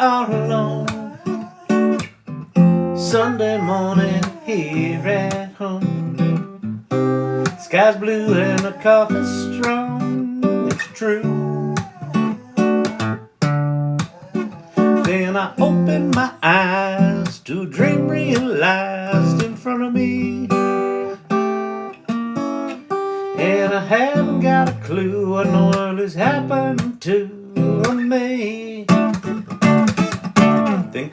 All alone Sunday morning here at home. Sky's blue and the coffee's strong, it's true. Then I open my eyes to a dream realized in front of me, and I haven't got a clue what in the world has happened to me.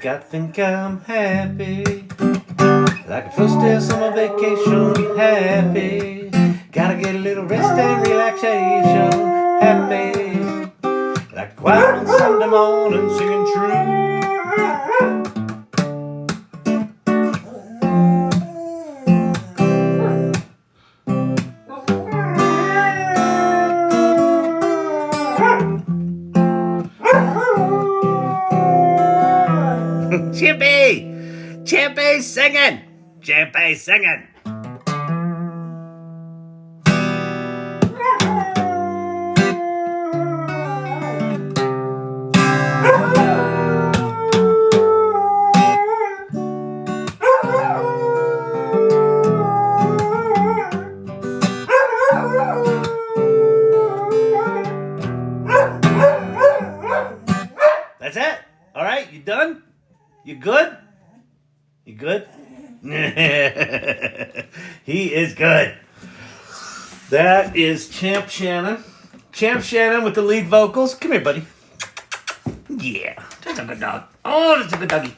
I think I'm happy, like a first day of summer vacation. Happy, gotta get a little rest and relaxation. Happy, like a quiet on Sunday morning singing true. Chippy singing! Chippy singing! That's it? All right, you done? You good? You good? He is good. That is Champ Shannon. Champ Shannon with the lead vocals. Come here, buddy. Yeah, that's a good dog. Oh, that's a good doggy.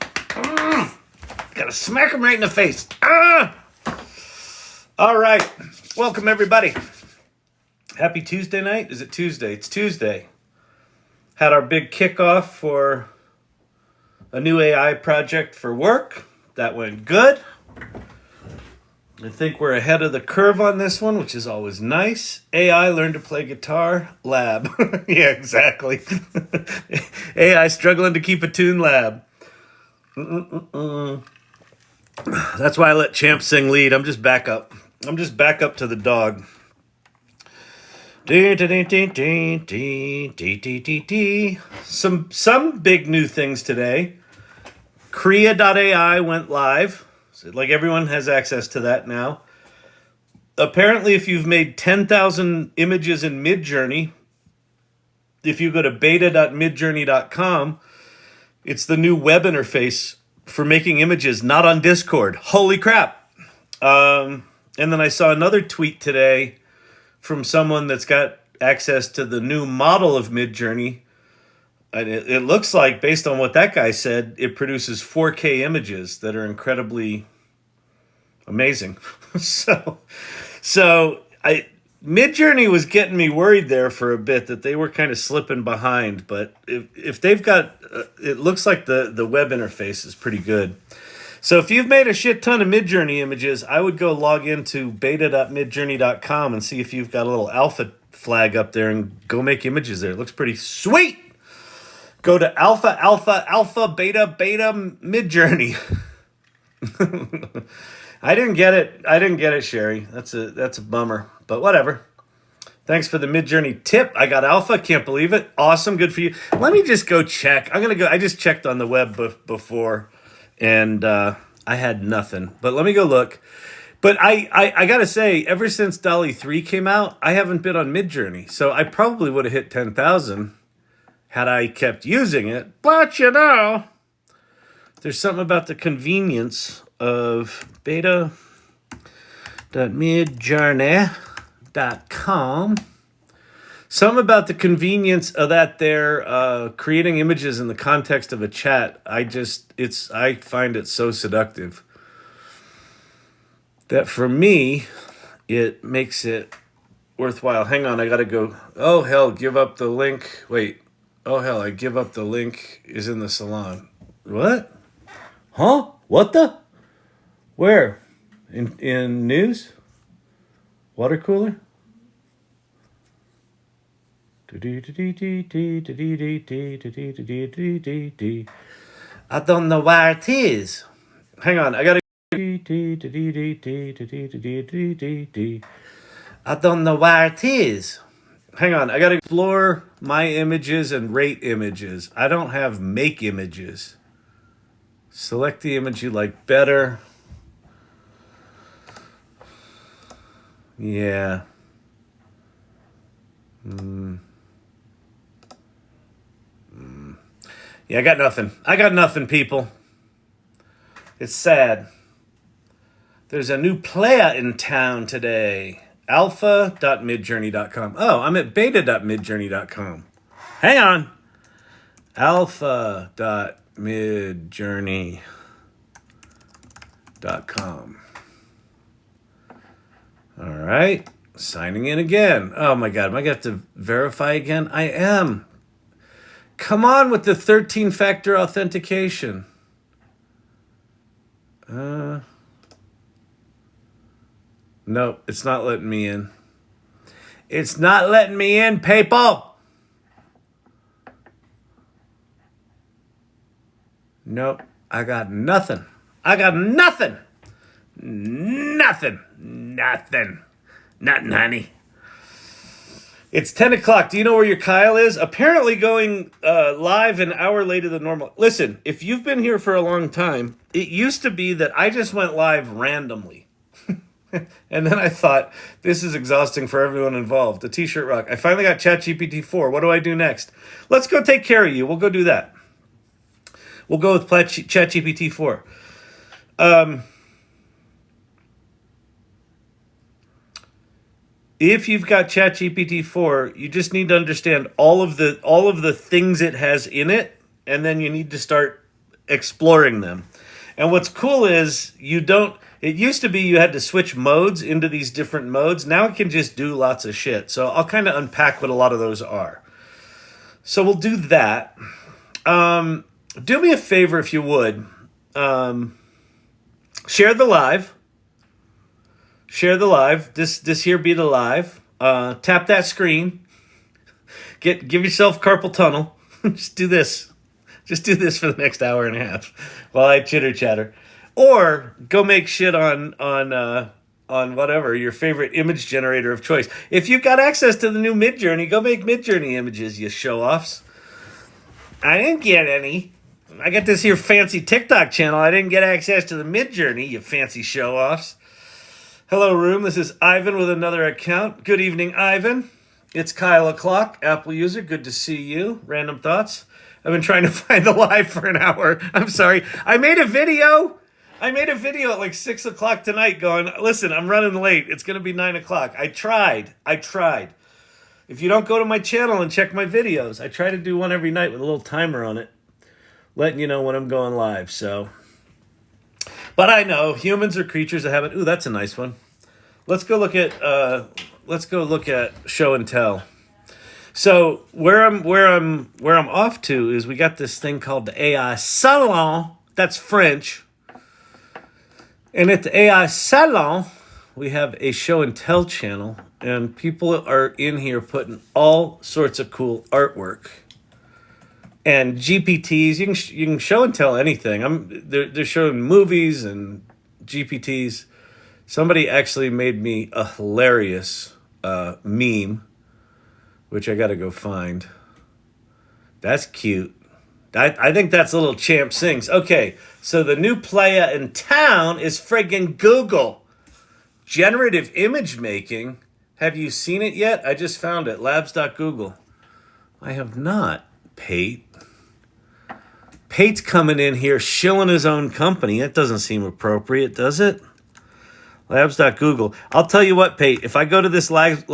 Gotta smack him right in the face. All right. Welcome, everybody. Happy Tuesday night. Is it Tuesday? It's Tuesday. Had our big kickoff for a new AI project for work. That went good. I think we're ahead of the curve on this one, which is always nice. AI learn to play guitar lab. Yeah, exactly. AI struggling to keep a tune lab. That's why I let Champ sing lead. I'm just back up. I'm just back up to the dog. Some big new things today. Kore.AI went live. So like everyone has access to that now. Apparently, if you've made 10,000 images in MidJourney, if you go to beta.midjourney.com, it's the new web interface for making images, not on Discord. Holy crap. And then I saw another tweet today from someone that's got access to the new model of MidJourney. And it looks like, based on what that guy said, it produces 4K images that are incredibly amazing. So MidJourney was getting me worried there for a bit that they were kind of slipping behind. But if they've got, it looks like the web interface is pretty good. So if you've made a shit ton of MidJourney images, I would go log into beta.midjourney.com and see if you've got a little alpha flag up there and go make images there. It looks pretty sweet. Go to alpha, beta MidJourney. I didn't get it, Sherry. That's a bummer, but whatever. Thanks for the MidJourney tip. I got alpha. Can't believe it. Awesome. Good for you. Let me just go check. I just checked on the web before, and I had nothing. But let me go look. But I got to say, ever since DALL-E 3 came out, I haven't been on MidJourney. So I probably would have hit 10,000 had I kept using it. But, there's something about the convenience of beta.midjourney.com. Some about the convenience of that they're creating images in the context of a chat. I find it so seductive that for me, it makes it worthwhile. Hang on, I gotta go. Oh hell, give up the link. Wait. Oh hell, I give up the link is in the salon. What? Huh? What the? Where? In news? Water cooler? I don't know where it is. Hang on, I gotta. I don't know where it is. Hang on, I gotta explore my images and rate images. I don't have make images. Select the image you like better. Yeah. Yeah, I got nothing. I got nothing, people. It's sad. There's a new player in town today. Alpha.midjourney.com. Oh, I'm at beta.midjourney.com. Hang on. Alpha.midjourney.com. All right. Signing in again. Oh my God. Am I going to have to verify again? I am. Come on with the 13-factor authentication. Nope, it's not letting me in. It's not letting me in, people. Nope, I got nothing. I got nothing. Nothing. Nothing. Nothing, honey. It's 10 o'clock. Do you know where your Kyle is? Apparently going live an hour later than normal. Listen, if you've been here for a long time, it used to be that I just went live randomly. And then I thought, this is exhausting for everyone involved. The t-shirt rock. I finally got Chat GPT 4. What do I do next? Let's go take care of you. We'll go do that. We'll go with Chat GPT 4. If you've got Chat GPT 4, you just need to understand all of the things it has in it, and then you need to start exploring them. And what's cool is it used to be you had to switch modes into these different modes. Now it can just do lots of shit. So I'll kind of unpack what a lot of those are. So we'll do that. Do me a favor if you would. Share the live. Share the live. This here be the live. Tap that screen. Give yourself carpal tunnel. Just do this. Just do this for the next hour and a half while I chitter chatter. Or go make shit on whatever, your favorite image generator of choice. If you've got access to the new MidJourney, go make MidJourney images, you show-offs. I didn't get any. I got this here fancy TikTok channel. I didn't get access to the MidJourney, you fancy show-offs. Hello, room. This is Ivan with another account. Good evening, Ivan. It's Kyle o'clock, Apple user. Good to see you. Random thoughts. I've been trying to find the live for an hour. I'm sorry. I made a video at like 6 o'clock tonight going, listen, I'm running late. It's going to be 9 o'clock. I tried. If you don't go to my channel and check my videos, I try to do one every night with a little timer on it, letting you know when I'm going live. So, but I know humans are creatures of habit. Ooh, that's a nice one. Let's go look at show and tell. So where I'm off to is we got this thing called the AI Salon. That's French. And at the AI Salon, we have a show and tell channel, and people are in here putting all sorts of cool artwork. And GPTs, you can show and tell anything. They're showing movies and GPTs. Somebody actually made me a hilarious meme, which I got to go find. That's cute. I think that's a little Champ Sings. Okay, so the new player in town is friggin' Google. Generative image making. Have you seen it yet? I just found it. Labs.google. I have not, Pate. Pate's coming in here shilling his own company. That doesn't seem appropriate, does it? Labs.google. I'll tell you what, Pate, if I go to this labs.google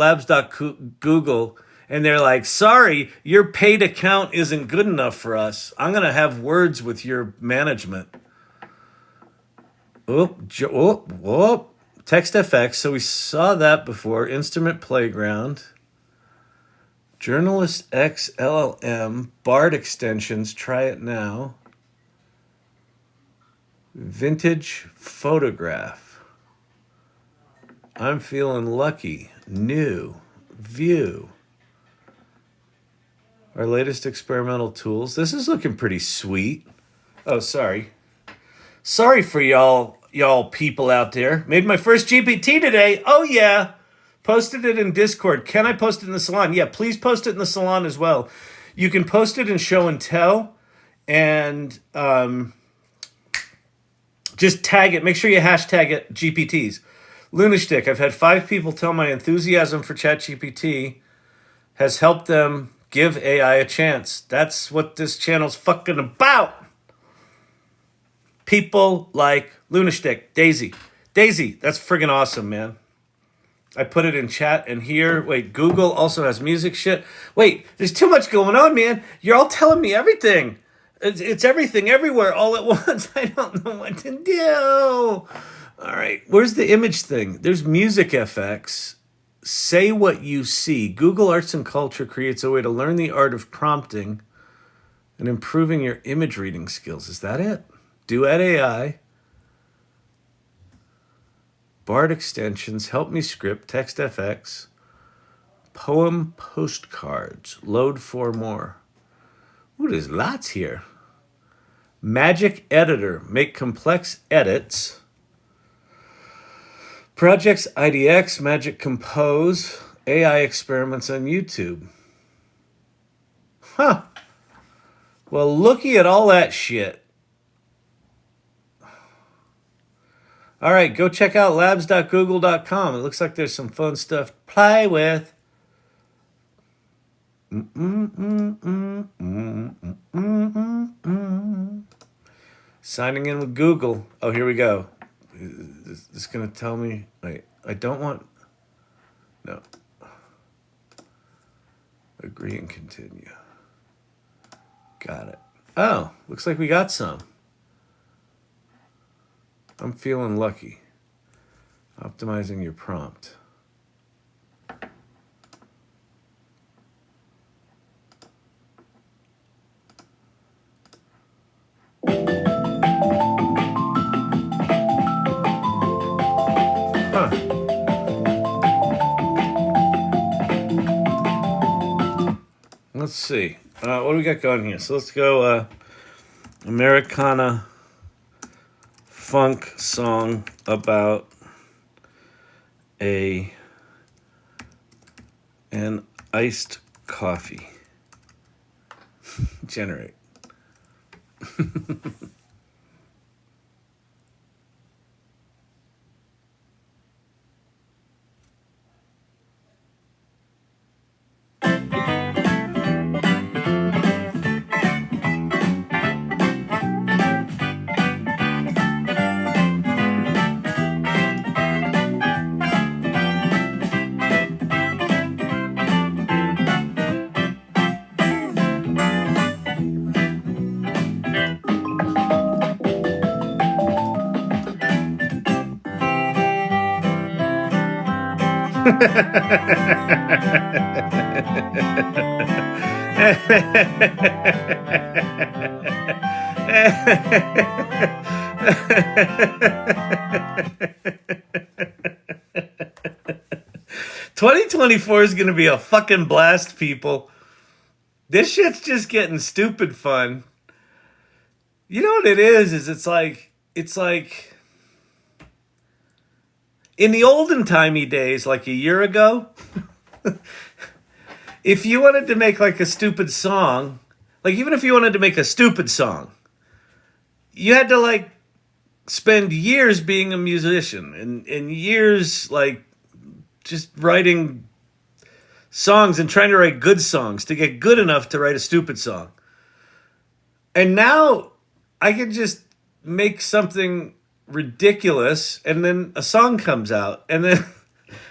and they're like, sorry, your paid account isn't good enough for us, I'm going to have words with your management. Whoop. TextFX. So we saw that before. Instrument Playground. Journalist X LLM. Bard extensions. Try it now. Vintage photograph. I'm feeling lucky. New. View. Our latest experimental tools. This is looking pretty sweet. Oh, sorry. Sorry for y'all people out there. Made my first GPT today. Oh, yeah. Posted it in Discord. Can I post it in the salon? Yeah, please post it in the salon as well. You can post it in show and tell and just tag it. Make sure you hashtag it GPTs. Lunashtick, I've had 5 people tell my enthusiasm for ChatGPT has helped them give AI a chance. That's what this channel's fucking about. People like Lunashtick. Daisy, that's friggin' awesome, man. I put it in chat and here. Wait, Google also has music shit. Wait, there's too much going on, man. You're all telling me everything. It's everything everywhere all at once. I don't know what to do. All right, where's the image thing? There's music FX. Say what you see. Google Arts and Culture creates a way to learn the art of prompting and improving your image reading skills. Is that it? Duet AI. Bard extensions. Help me script. Text FX. Poem postcards. Load 4 more. Ooh, there's lots here. Magic editor. Make complex edits. Projects IDX, Magic Compose, AI experiments on YouTube. Huh. Well, looky at all that shit. All right, go check out labs.google.com. It looks like there's some fun stuff to play with. Signing in with Google. Oh, here we go. Is this going to tell me? Wait, I don't want... No. Agree and continue. Got it. Oh, looks like we got some. I'm feeling lucky. Optimizing your prompt. Huh. Let's see. What do we got going here? So let's go Americana funk song about an iced coffee. Generate. "2024 is going to be a fucking blast, people. This shit's just getting stupid fun. You know what it is it's like in the olden timey days, like a year ago, if you wanted to make like a stupid song, like even if you wanted to make a stupid song, you had to like spend years being a musician and years like just writing songs and trying to write good songs to get good enough to write a stupid song. And now I can just make something ridiculous and then a song comes out. And then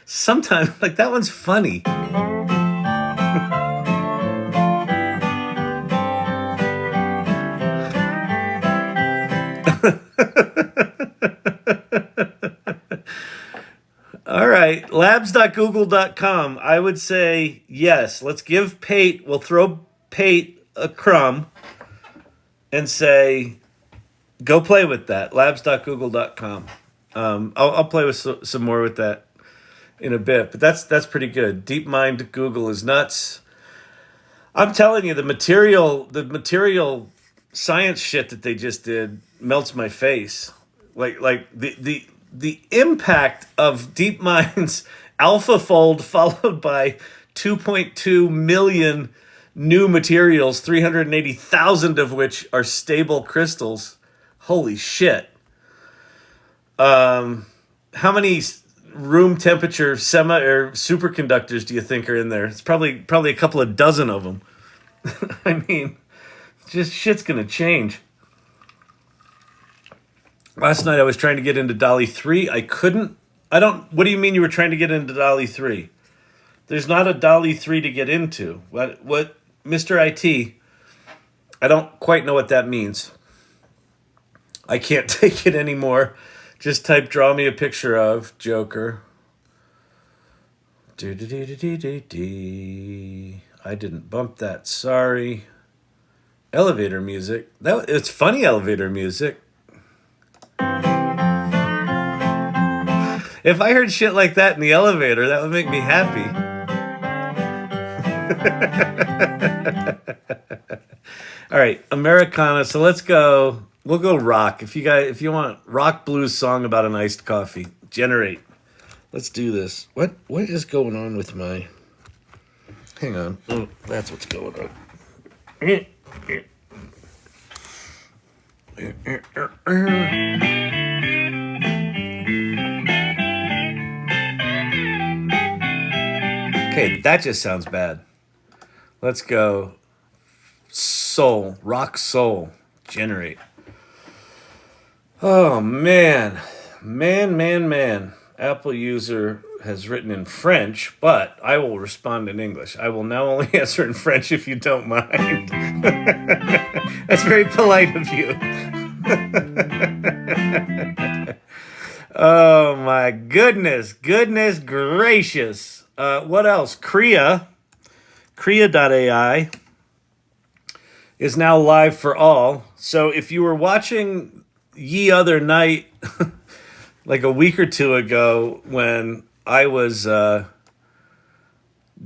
sometimes, like, that one's funny. All right, labs.google.com. I would say yes. Let's give Pate, we'll throw Pate a crumb and say, go play with that. Labs.google.com. I'll play with some more with that in a bit, but that's pretty good. DeepMind Google is nuts. I'm telling you, the material science shit that they just did melts my face. Like the impact of DeepMind's AlphaFold followed by 2.2 million new materials, 380,000 of which are stable crystals. Holy shit. How many room temperature semi or superconductors do you think are in there? It's probably a couple of dozen of them. I mean, just shit's gonna change. Last night I was trying to get into DALL-E 3. I couldn't. What do you mean you were trying to get into DALL-E 3? There's not a DALL-E 3 to get into. What Mr. IT, I don't quite know what that means. I can't take it anymore. Just type draw me a picture of Joker. I didn't bump that. Sorry. Elevator music. It's funny elevator music. If I heard shit like that in the elevator, that would make me happy. All right, Americana. So let's go. We'll go rock. If you want rock blues song about an iced coffee, generate. Let's do this. What is going on with my? Hang on. Oh, that's what's going on. Okay, that just sounds bad. Let's go. Soul, rock soul, generate. Oh man. Apple user has written in French, but I will respond in English. I will now only answer in French if you don't mind. That's very polite of you. Oh my goodness gracious. What else? Kore.AI is now live for all. So if you were watching Ye Other Night like a week or two ago when I was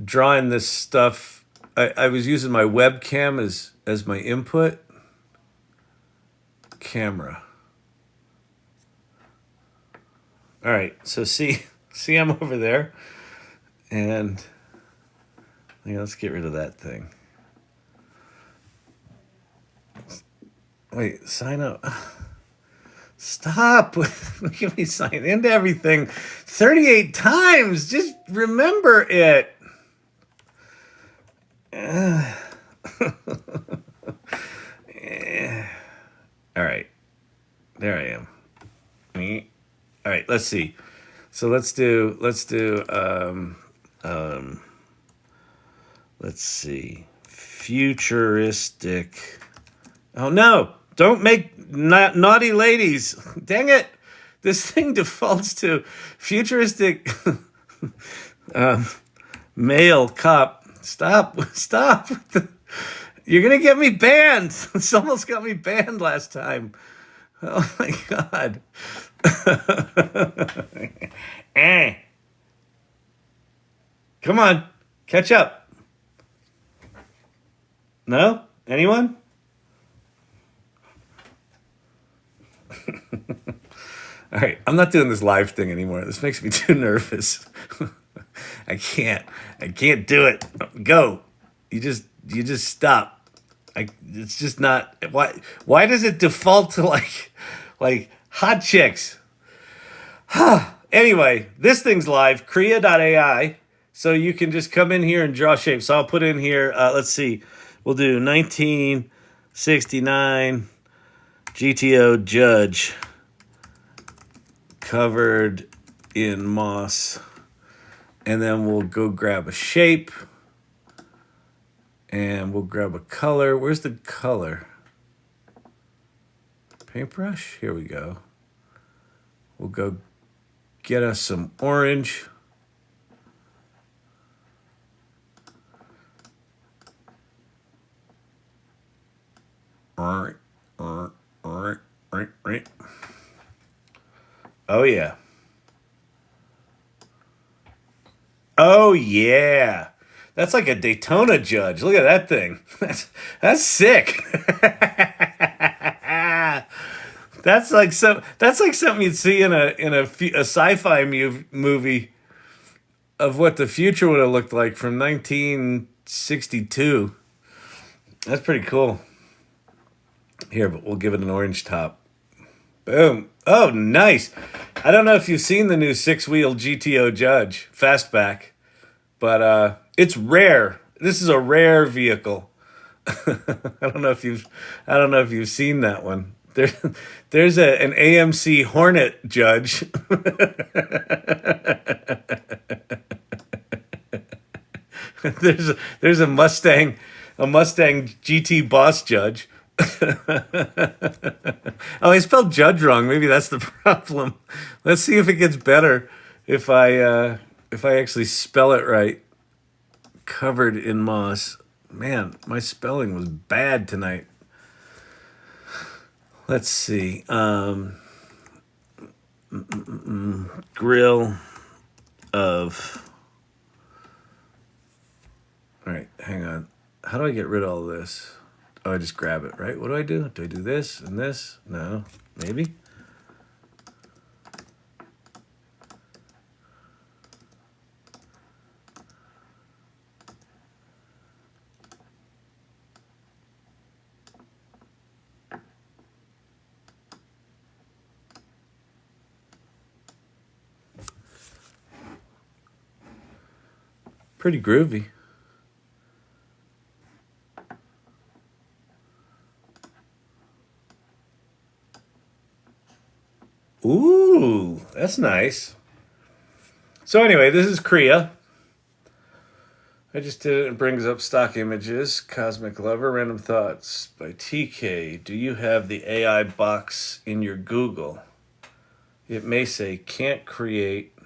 drawing this stuff, I was using my webcam as my input. Camera. All right, so see I'm over there. And let's get rid of that thing. Wait, sign up. Stop. Give me sign into everything 38 times. Just remember it. All right. There I am. All right, let's see. So let's do let's see. Futuristic. Oh no, don't make naughty ladies. Dang it. This thing defaults to futuristic male cop. Stop. You're going to get me banned. This almost got me banned last time. Oh my God. Come on, catch up. No? Anyone? All right, I'm not doing this live thing anymore. This makes me too nervous. I can't do it. Go. You just stop. It's just not. Why does it default to like hot chicks? Anyway, this thing's live, Kore.AI. So you can just come in here and draw shapes. So I'll put in here, let's see, we'll do 19 69 GTO judge covered in moss. And then we'll go grab a shape. And we'll grab a color. Where's the color? Paintbrush? Here we go. We'll go get us some orange. Oh yeah. Oh yeah. That's like a Daytona judge. Look at that thing. That's sick. That's like something you'd see in a sci-fi movie of what the future would have looked like from 1962. That's pretty cool. Here, but we'll give it an orange top. Boom. Oh, nice. I don't know if you've seen the new 6-wheel GTO Judge Fastback, but it's rare. This is a rare vehicle. I don't know if you've seen that one. There's an AMC Hornet Judge. there's a Mustang GT Boss Judge. Oh, I spelled judge wrong. Maybe that's the problem. Let's see if it gets better if I actually spell it right. Covered in moss. Man, my spelling was bad tonight. Let's see. Grill of. All right, hang on. How do I get rid of all this? Oh, I just grab it, right? What do? Do I do this and this? No, maybe. Pretty groovy. Ooh, that's nice. So anyway, this is Kore.AI. I just did it. It brings up stock images. Cosmic Lover, Random Thoughts by TK. Do you have the AI box in your Google? It may say, can't create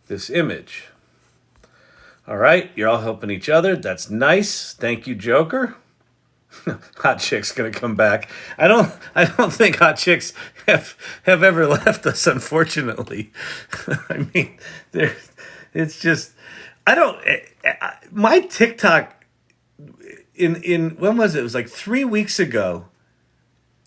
this image. All right, you're all helping each other. That's nice. Thank you, Joker. Hot Chick's gonna come back. I don't think Hot Chicks have ever left us, unfortunately. I mean, it's just my TikTok in when was it? It was like 3 weeks ago.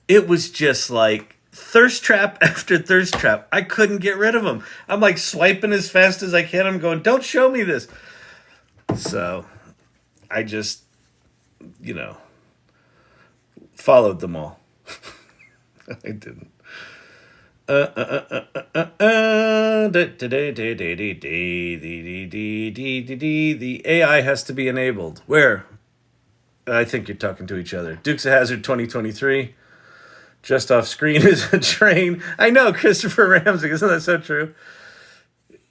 It was just like thirst trap after thirst trap. I couldn't get rid of them. I'm like swiping as fast as I can. I'm going, don't show me this. So I just, followed them all. I didn't. The AI has to be enabled. Where? I think you're talking to each other. Dukes of Hazzard 2023. Just off screen is a train. I know, Christopher Ramsey. Isn't that so true?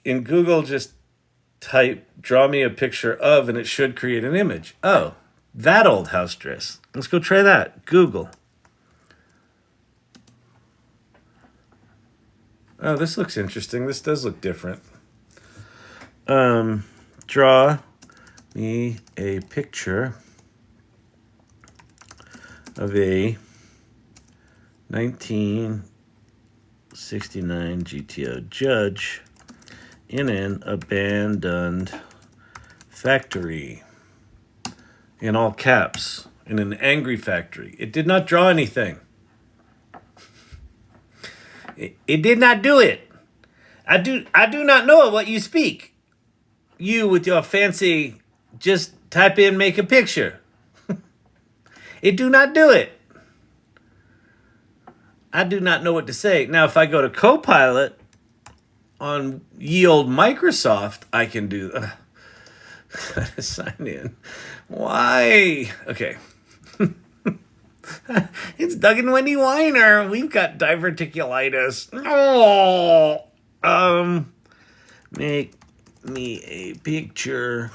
In Google, just type, draw me a picture of, and it should create an image. Oh, that old house dress. Let's go try that. Google. Oh, this looks interesting. This does look different. Draw me a picture of a 1969 GTO Judge in an abandoned factory. In all caps. In an angry factory. It did not draw anything. It did not do it. I do not know what you speak. You with your fancy, just type in, make a picture. It do not do it. I do not know what to say. Now, if I go to Copilot on ye old Microsoft, I can do. Sign in. Why? Okay. It's Doug and Wendy Weiner. We've got diverticulitis. Oh, um, make me a picture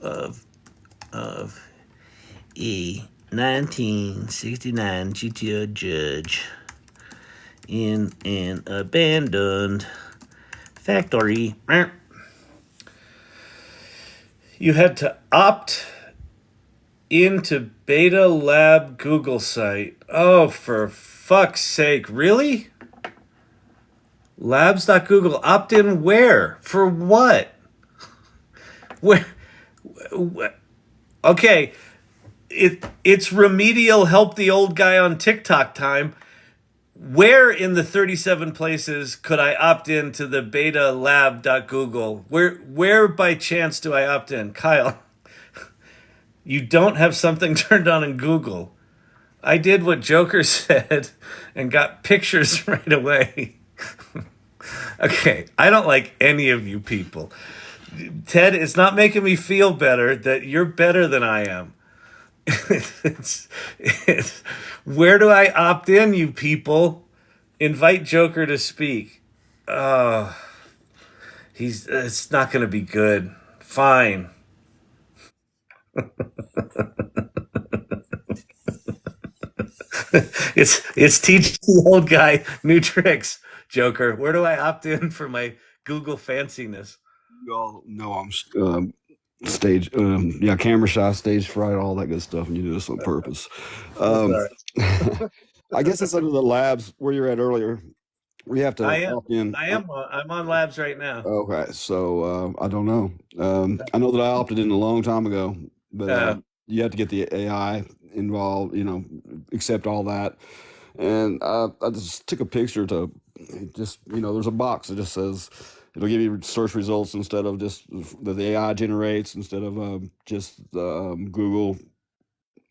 of a 1969 GTO judge in an abandoned factory. You had to opt into Beta Lab Google site. Oh, for fuck's sake. Really? Labs.google. Opt in where? For what? Where? Okay. It's remedial help the old guy on TikTok time. Where in the 37 places could I opt in to the beta lab.google? Where by chance do I opt in? Kyle, you don't have something turned on in Google. I did what Joker said and got pictures right away. Okay, I don't like any of you people. Ted, it's not making me feel better that you're better than I am. it's, it's, where do I opt in, you people? Invite Joker to speak. It's not going to be good. Fine. It's teach the old guy new tricks. Joker, where do I opt in for my Google fanciness? You all know I'm stage, yeah, camera shy, stage fright, all that good stuff, and you do this on purpose. That's Um, all right. I guess it's under the labs where you're at earlier. We have I to am. opt in. I am. I'm on Labs right now. Okay, so I don't know. I know that I opted in a long time ago, but Uh, you have to get the AI involved, accept all that. And I just took a picture to just, there's a box that just says it'll give you search results instead of just that the AI generates, instead of just Google.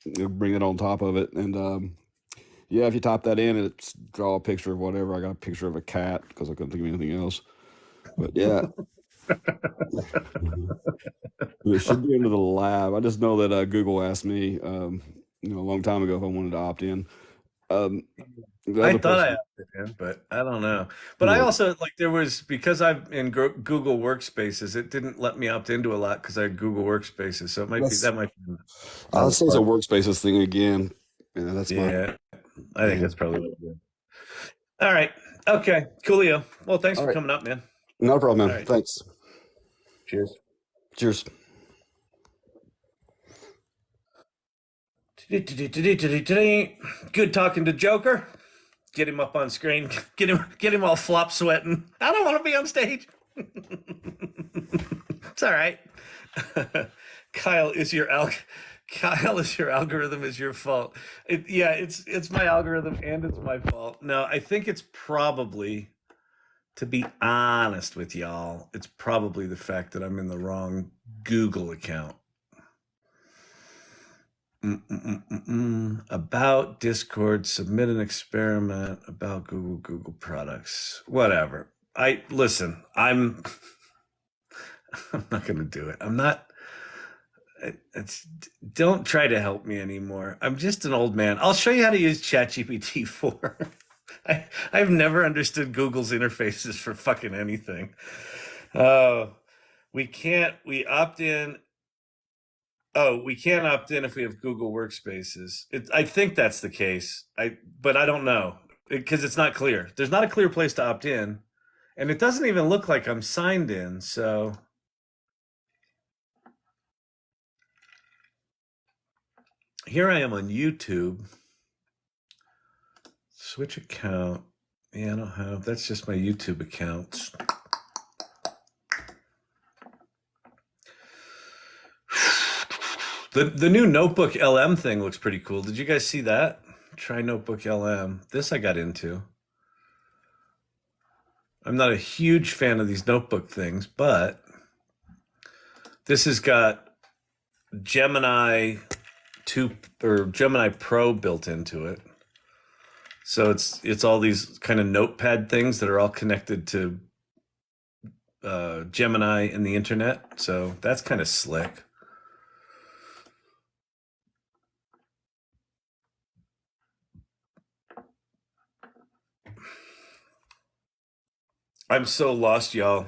It'll bring it on top of it. And yeah, if you type that in, it's draw a picture of whatever. I got a picture of a cat because I couldn't think of anything else. But yeah, it should be under the lab. I just know that Google asked me, a long time ago if I wanted to opt in. Um, the I other thought I person, opted in, but I don't know. But you I know, also like there was because I'm in Google Workspaces. It didn't let me opt into a lot because I had Google Workspaces. So it might be that's that might be I'll another say it's a part. workspaces thing again. Yeah, that's my Yeah, I think yeah. that's probably what it is. All right. Okay. Coolio. Well, thanks All for right, coming up, man. no problem, All man. right. Thanks. Cheers. Cheers. Good talking to Joker. Get him up on screen. Get him all flop sweating. I don't want to be on stage. It's all right. Kyle is your al- Kyle is your algorithm is your fault. Yeah, it's my algorithm and it's my fault. No, I think it's probably, to be honest with y'all, it's probably the fact that I'm in the wrong Google account. About Discord, submit an experiment about Google products, whatever. I listen. I'm not going to do it. I'm not. It's Don't try to help me anymore. I'm just an old man. I'll show you how to use ChatGPT 4. I've never understood Google's interfaces for fucking anything. Oh, we can't. We opt in. Oh, we can't opt in if we have Google Workspaces. I think that's the case. But I don't know because it's not clear. There's not a clear place to opt in, and it doesn't even look like I'm signed in. So here I am on YouTube. Switch account. Yeah, I don't have. That's just my YouTube account. The new Notebook LM thing looks pretty cool. Did you guys see that? Try Notebook LM. This I got into. I'm not a huge fan of these notebook things, but this has got Gemini 2 or Gemini Pro built into it. So it's all these kind of notepad things that are all connected to Gemini and the internet. So that's kind of slick. I'm so lost, y'all.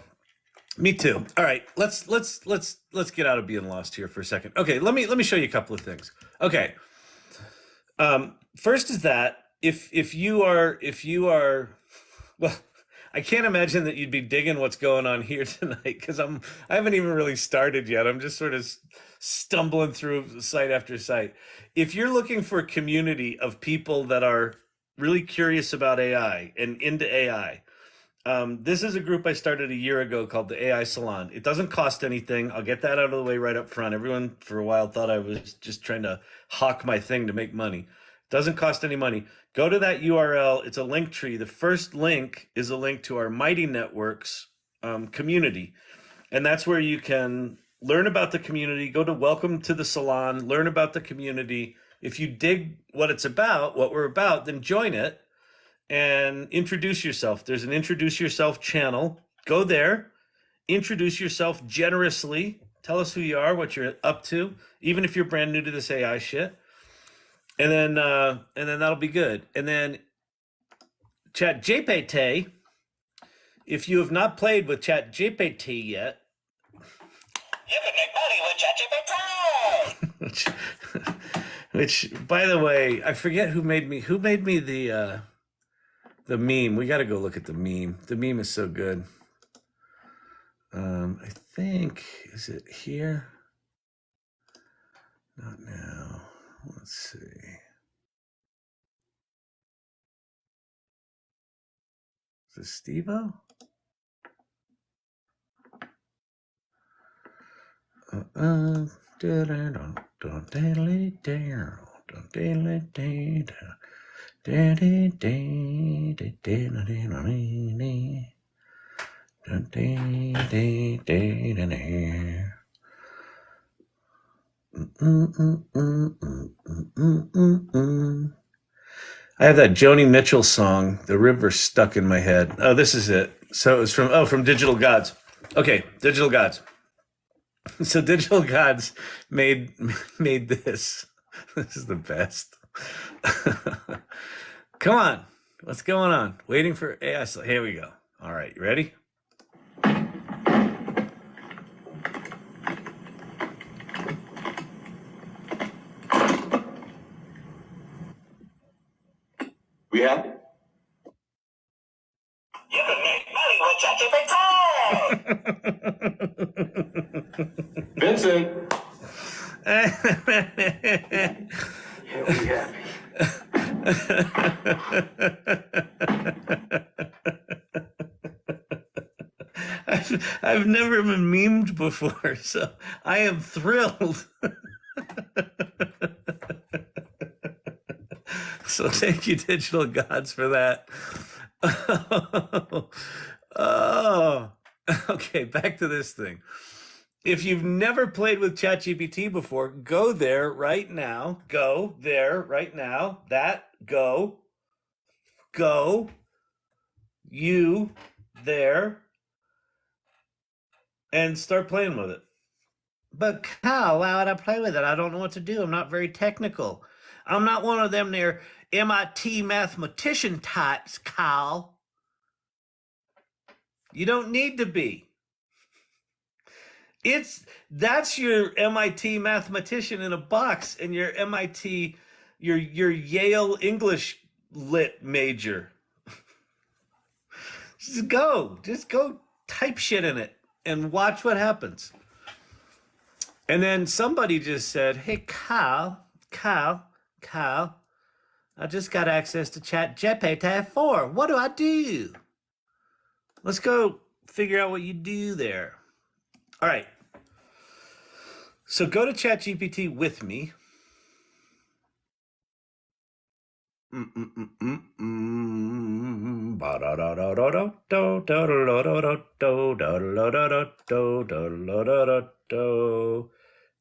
Me too. All right, let's get out of being lost here for a second. Okay, let me show you a couple of things. Okay, first is that if you are well, I can't imagine that you'd be digging what's going on here tonight because I haven't even really started yet. I'm just sort of stumbling through site after site. If you're looking for a community of people that are really curious about AI and into AI, this is a group I started a year ago called the AI Salon. It doesn't cost anything. I'll get that out of the way right up front. Everyone for a while thought I was just trying to hawk my thing to make money. It doesn't cost any money. Go to that URL. It's a link tree. The first link is a link to our Mighty Networks community. And that's where you can learn about the community, go to Welcome to the Salon, learn about the community. If you dig what it's about, what we're about, then join it and introduce yourself. There's an introduce yourself channel. Go there, introduce yourself generously. Tell us who you are, what you're up to, even if you're brand new to this AI shit. And then that'll be good. And then Chat GPT. If you have not played with Chat GPT yet, you can make money with Chat GPT. which, by the way, I forget who made me the meme. We got to go look at the meme. The meme is so good. I think, is it here? Not now. Let's see. Is this Steve-O? I have that Joni Mitchell song, The River, stuck in my head. Oh, this is it. So it was from Digital Gods. Okay, Digital Gods. So Digital Gods made this. This is the best. Come on. What's going on? Waiting for AI. Here we go. All right, you ready? We have. You can make money with ChatGPT. Vincent. Yeah, we happy. I've never been memed before, so I am thrilled. So thank you, Digital Gods, for that. Oh, okay, back to this thing. If you've never played with ChatGPT before, go there right now. Go there right now. Go, you, there, and start playing with it. But Kyle, why would I play with it? I don't know what to do. I'm not very technical. I'm not one of them there MIT mathematician types, Kyle. You don't need to be. That's your MIT mathematician in a box and your MIT your Yale English lit major. Just go type shit in it and watch what happens. And then somebody just said, "Hey Kyle, I just got access to Chat GPT 4. What do I do?" Let's go figure out what you do there. All right. So go to ChatGPT with me.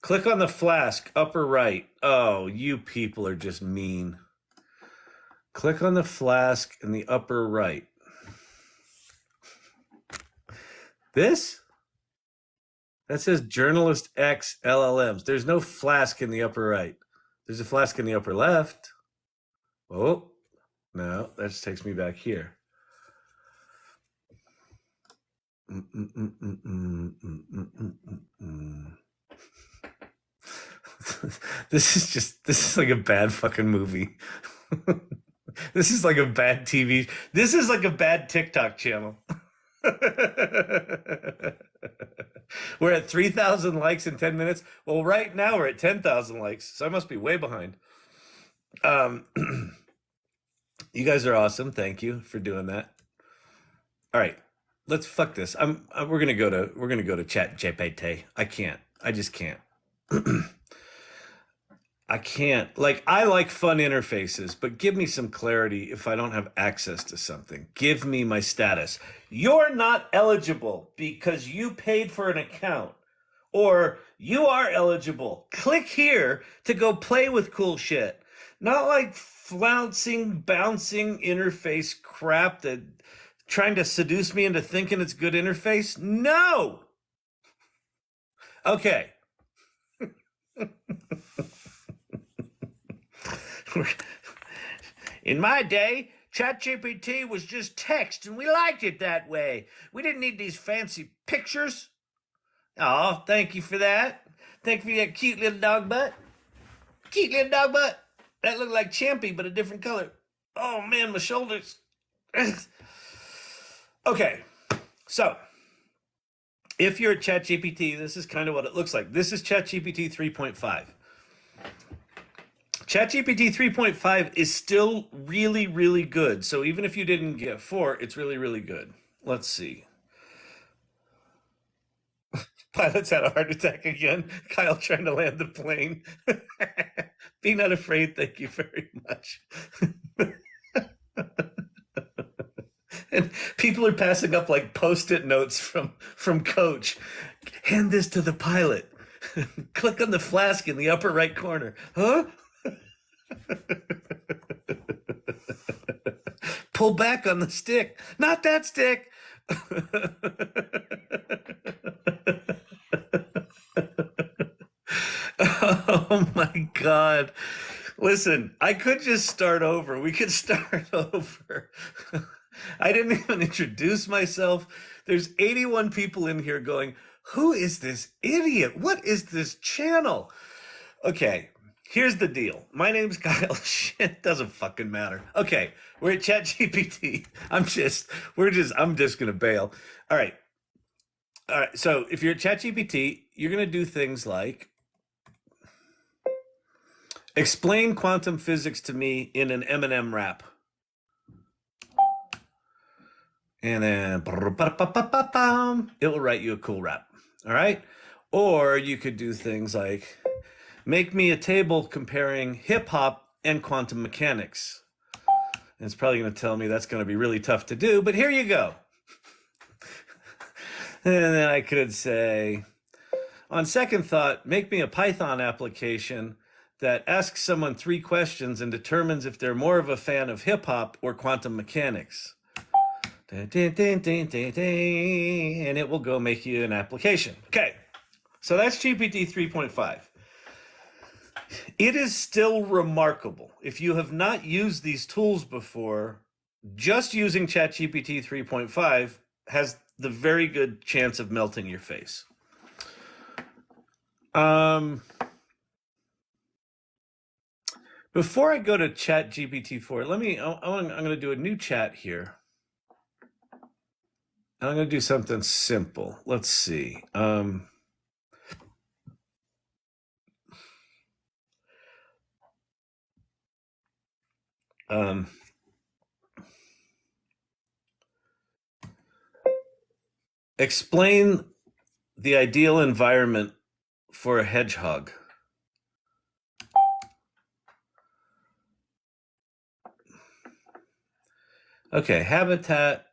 Click on the flask, upper right. Oh, you people are just mean. Click on the flask in the upper right. This? That says Journalist X LLMs. There's no flask in the upper right. There's a flask in the upper left. Oh, no, that just takes me back here. This is like a bad fucking movie. This is like a bad TV. This is like a bad TikTok channel. We're at 3,000 likes in 10 minutes. Well, right now we're at 10,000 likes, so I must be way behind. You guys are awesome. Thank you for doing that. All right, let's fuck this. We're gonna go to Chat GPT. I just can't. I can't. Like, I like fun interfaces, but give me some clarity if I don't have access to something. Give me my status. You're not eligible because you paid for an account. Or you are eligible. Click here to go play with cool shit. Not like flouncing, bouncing interface crap that trying to seduce me into thinking it's good interface. No! Okay. In my day, ChatGPT was just text, and we liked it that way. We didn't need these fancy pictures. Oh, thank you for that. Thank you for that cute little dog butt. Cute little dog butt. That looked like Champy, but a different color. Oh man, my shoulders. Okay, so if you're at ChatGPT, this is kind of what it looks like. This is ChatGPT 3.5. ChatGPT 3.5 is still really, really good. So even if you didn't get 4, it's really, really good. Let's see. Pilots had a heart attack again. Kyle trying to land the plane. Be not afraid. Thank you very much. And people are passing up like post-it notes from Coach. Hand this to the pilot. Click on the flask in the upper right corner. Huh? Pull back on the stick. Not that stick. Oh my God. Listen, I could just start over. We could start over. I didn't even introduce myself. There's 81 people in here going, who is this idiot? What is this channel? Okay, here's the deal. My name's Kyle. Shit doesn't fucking matter. Okay, we're at ChatGPT. I'm just gonna bail. All right. So if you're at ChatGPT, you're gonna do things like explain quantum physics to me in an Eminem rap. And then it will write you a cool rap. All right. Or you could do things like make me a table comparing hip hop and quantum mechanics. And it's probably going to tell me that's going to be really tough to do, but here you go. And then I could say, on second thought, make me a Python application that asks someone 3 questions and determines if they're more of a fan of hip hop or quantum mechanics. And it will go make you an application. Okay, so that's GPT 3.5. It is still remarkable. If you have not used these tools before, just using ChatGPT 3.5 has the very good chance of melting your face. Before I go to ChatGPT 4, I'm going to do a new chat here. I'm going to do something simple. Let's see. Explain the ideal environment for a hedgehog. Okay, habitat,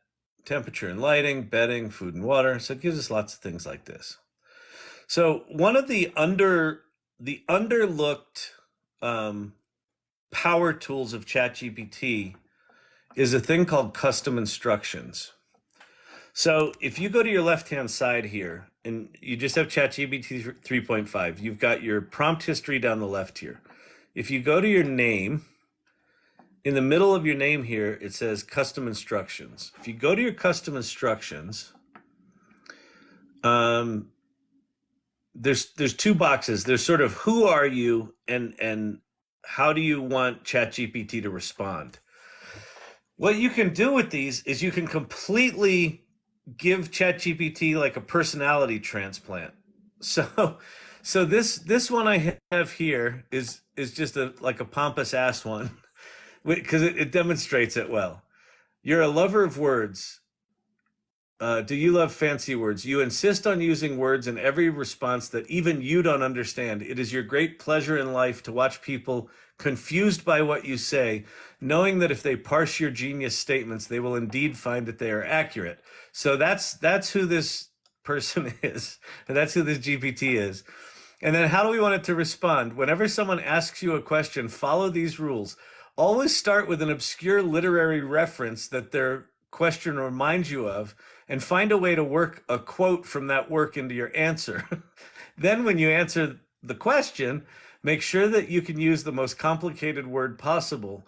temperature and lighting, bedding, food and water. So it gives us lots of things like this. So one of the underlooked power tools of ChatGPT is a thing called custom instructions. So if you go to your left-hand side here, and you just have ChatGPT 3.5, you've got your prompt history down the left here. If you go to your name, in the middle of your name here, it says custom instructions. If you go to your custom instructions, There's two boxes. There's sort of who are you and how do you want ChatGPT to respond. What you can do with these is you can completely give ChatGPT like a personality transplant. So so this one I have here is just a like a pompous ass one because it demonstrates it well. You're a lover of words. Do you love fancy words? You insist on using words in every response that even you don't understand. It is your great pleasure in life to watch people confused by what you say, knowing that if they parse your genius statements, they will indeed find that they are accurate. So that's who this person is, and that's who this GPT is. And then how do we want it to respond? Whenever someone asks you a question, follow these rules. Always start with an obscure literary reference that their question reminds you of, and find a way to work a quote from that work into your answer. Then, when you answer the question, make sure that you can use the most complicated word possible.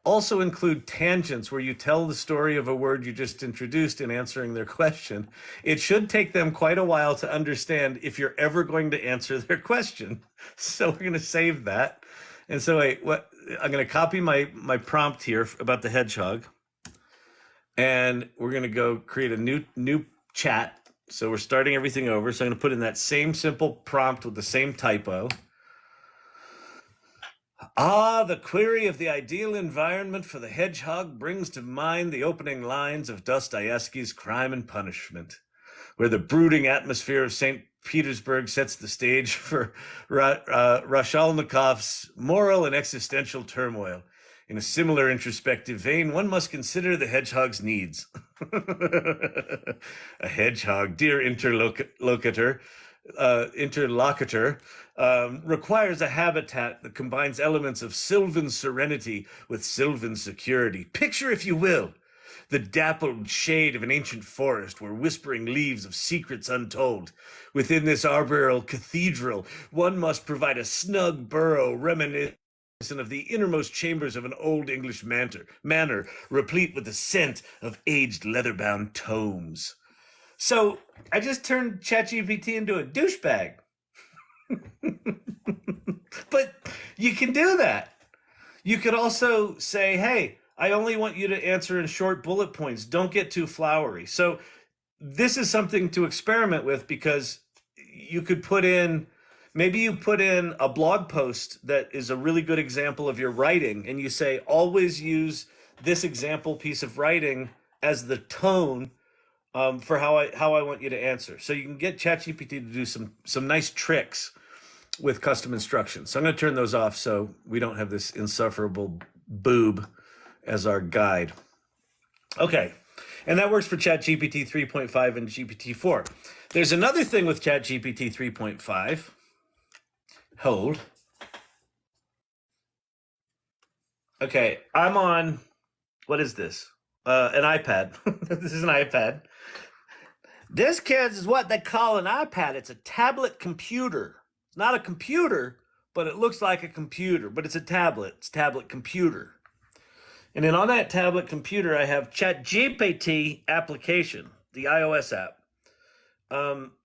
Also include tangents where you tell the story of a word you just introduced in answering their question. It should take them quite a while to understand if you're ever going to answer their question. So we're going to save that. And so wait, what I'm going to copy my prompt here about the hedgehog. And we're going to go create a new chat. So we're starting everything over. So I'm going to put in that same simple prompt with the same typo. The query of the ideal environment for the hedgehog brings to mind the opening lines of Dostoevsky's Crime and Punishment, where the brooding atmosphere of St. Petersburg sets the stage for Raskolnikov's moral and existential turmoil. In a similar introspective vein, one must consider the hedgehog's needs. A hedgehog, dear interlocutor, requires a habitat that combines elements of sylvan serenity with sylvan security. Picture, if you will, the dappled shade of an ancient forest where whispering leaves of secrets untold. Within this arboreal cathedral, one must provide a snug burrow reminiscent of the innermost chambers of an old English manor, replete with the scent of aged leather-bound tomes. So I just turned ChatGPT into a douchebag. But you can do that. You could also say, hey, I only want you to answer in short bullet points. Don't get too flowery. So this is something to experiment with because you could put in, maybe you put in a blog post that is a really good example of your writing, and you say, always use this example piece of writing as the tone for how I want you to answer. So you can get ChatGPT to do some nice tricks with custom instructions. So I'm going to turn those off so we don't have this insufferable boob as our guide. Okay. And that works for ChatGPT 3.5 and GPT-4. There's another thing with ChatGPT 3.5. Hold. Okay, I'm on, what is this? An iPad. This is an iPad. This, kids, is what they call an iPad. It's a tablet computer. It's not a computer, but it looks like a computer. But it's a tablet. It's a tablet computer. And then on that tablet computer, I have ChatGPT application, the iOS app.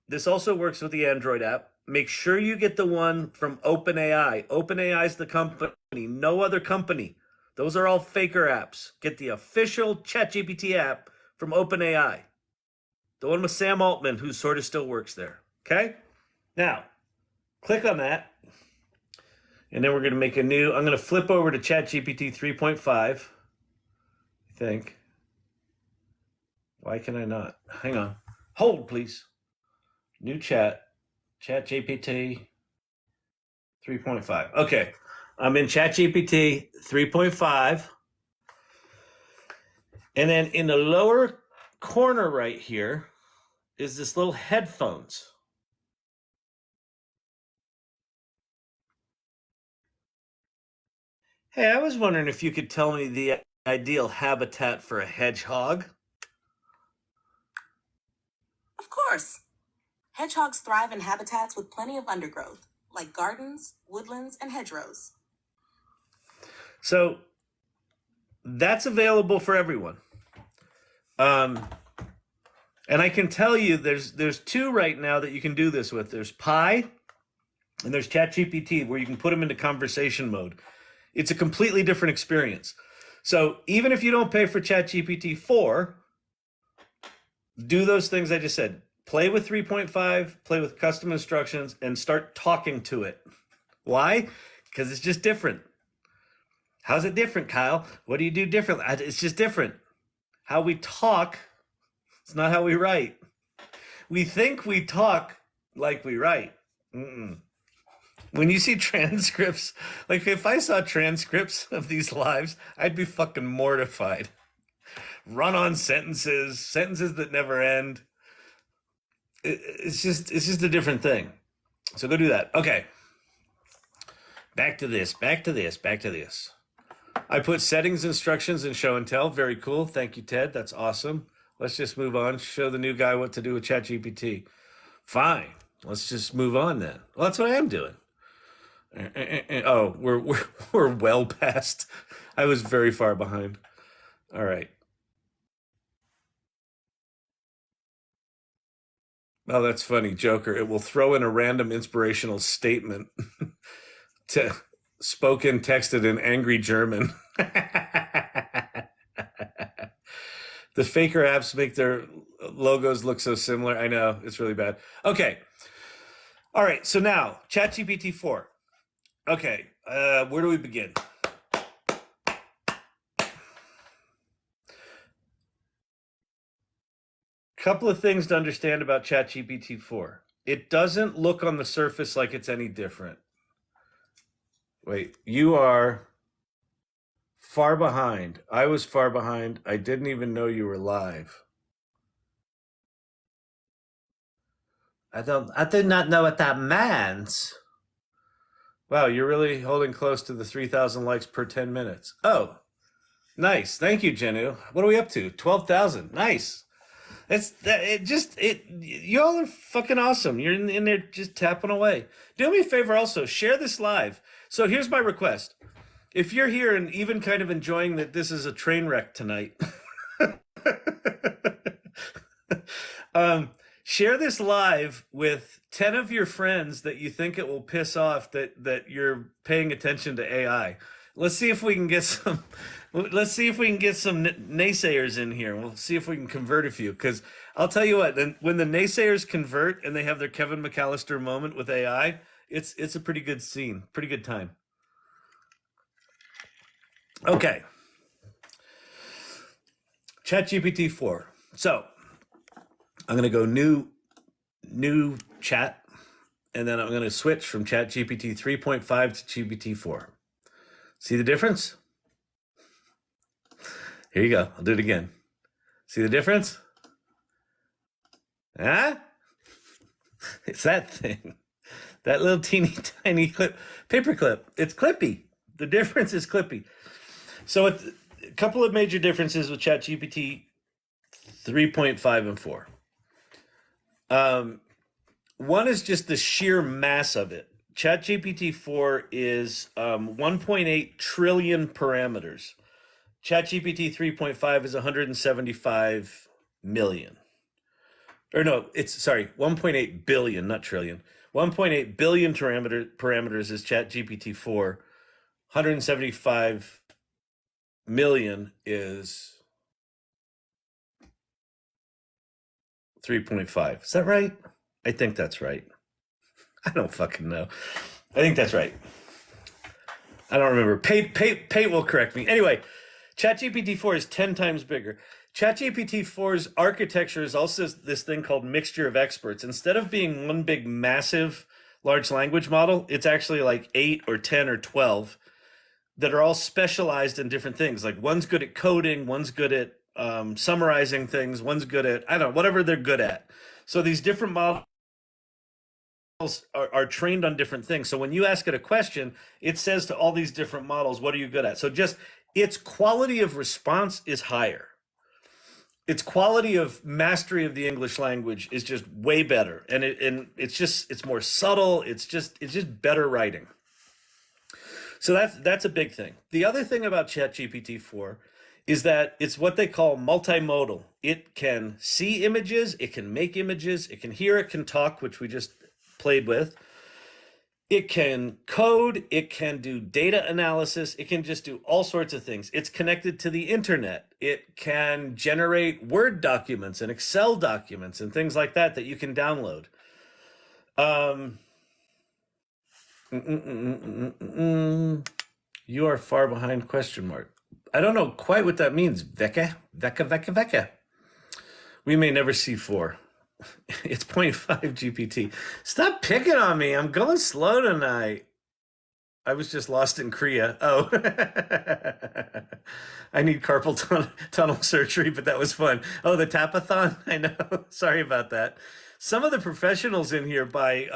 This also works with the Android app. Make sure you get the one from OpenAI. OpenAI is the company, no other company. Those are all faker apps. Get the official ChatGPT app from OpenAI. The one with Sam Altman, who sort of still works there. Okay? Now, click on that. And then we're going to make a new, I'm going to flip over to ChatGPT 3.5. I think. Why can I not? Hang on. Hold, please. New chat. ChatGPT 3.5. Okay. I'm in ChatGPT 3.5. And then in the lower corner right here is this little headphones. Hey, I was wondering if you could tell me the ideal habitat for a hedgehog. Of course. Hedgehogs thrive in habitats with plenty of undergrowth, like gardens, woodlands, and hedgerows. So that's available for everyone. And I can tell you there's two right now that you can do this with. There's Pi and there's ChatGPT where you can put them into conversation mode. It's a completely different experience. So even if you don't pay for ChatGPT 4, do those things I just said. Play with 3.5, play with custom instructions, and start talking to it. Why? Because it's just different. How's it different, Kyle? What do you do differently? It's just different. How we talk, it's not how we write. We think we talk like we write. Mm-mm. When you see transcripts, like if I saw transcripts of these lives, I'd be fucking mortified. Run-on sentences that never end. It's just a different thing. So go do that. Okay. Back to this. I put settings instructions in show and tell. Very cool. Thank you, Ted. That's awesome. Let's just move on. Show the new guy what to do with ChatGPT. Fine. Let's just move on then. Well, that's what I am doing. Oh, we're well past. I was very far behind. All right. Oh, that's funny, Joker. It will throw in a random inspirational statement to spoken, texted in angry German. The faker apps make their logos look so similar. I know, it's really bad. Okay. All right, so now, ChatGPT 4. Okay, where do we begin? Couple of things to understand about ChatGPT 4. It doesn't look on the surface like it's any different. Wait, you are far behind. I was far behind. I didn't even know you were live. I did not know what that means. Wow, you're really holding close to the 3,000 likes per 10 minutes. Oh, nice. Thank you, Jenu. What are we up to? 12,000. Nice. Y'all are fucking awesome. You're in there just tapping away. Do me a favor also, share this live. So here's my request. If you're here and even kind of enjoying that this is a train wreck tonight, share this live with 10 of your friends that you think it will piss off that you're paying attention to AI. Let's see if we can get some naysayers in here. We'll see if we can convert a few. Because I'll tell you what, when the naysayers convert and they have their Kevin McAllister moment with AI, it's a pretty good scene, pretty good time. Okay. ChatGPT 4. So I'm going to go new chat, and then I'm going to switch from ChatGPT 3.5 to GPT 4. See the difference? Here you go. I'll do it again. See the difference? Huh? It's that thing. That little teeny tiny paper clip. It's clippy. The difference is clippy. So a couple of major differences with ChatGPT 3.5 and 4. One is just the sheer mass of it. ChatGPT 4 is 1.8 trillion parameters. ChatGPT 3.5 is 175 million. Or no, 1.8 billion, not trillion. 1.8 billion parameters is ChatGPT 4. 175 million is 3.5. Is that right? I think that's right. I don't fucking know. I think that's right. I don't remember. Pate will correct me. Anyway, ChatGPT 4 is 10 times bigger. ChatGPT 4's architecture is also this thing called mixture of experts. Instead of being one big massive large language model, it's actually like 8 or 10 or 12 that are all specialized in different things. Like one's good at coding, one's good at summarizing things, one's good at, I don't know, whatever they're good at. So these different models are trained on different things. So when you ask it a question, it says to all these different models, what are you good at? So just its quality of response is higher. Its quality of mastery of the English language is just way better. And it's more subtle. It's just better writing. So that's a big thing. The other thing about ChatGPT 4 is that it's what they call multimodal. It can see images, it can make images, it can hear, it can talk, which we just played with. It can code, it can do data analysis, it can just do all sorts of things. It's connected to the internet. It can generate Word documents and Excel documents and things like that that you can download. You are far behind, question mark. I don't know quite what that means. Vecca. We may never see 4. It's 0.5 GPT. Stop picking on me. I'm going slow tonight. I was just lost in Korea. Oh. I need carpal tunnel surgery, but that was fun. Oh, the tapathon? I know. Sorry about that. Some of the professionals in here buy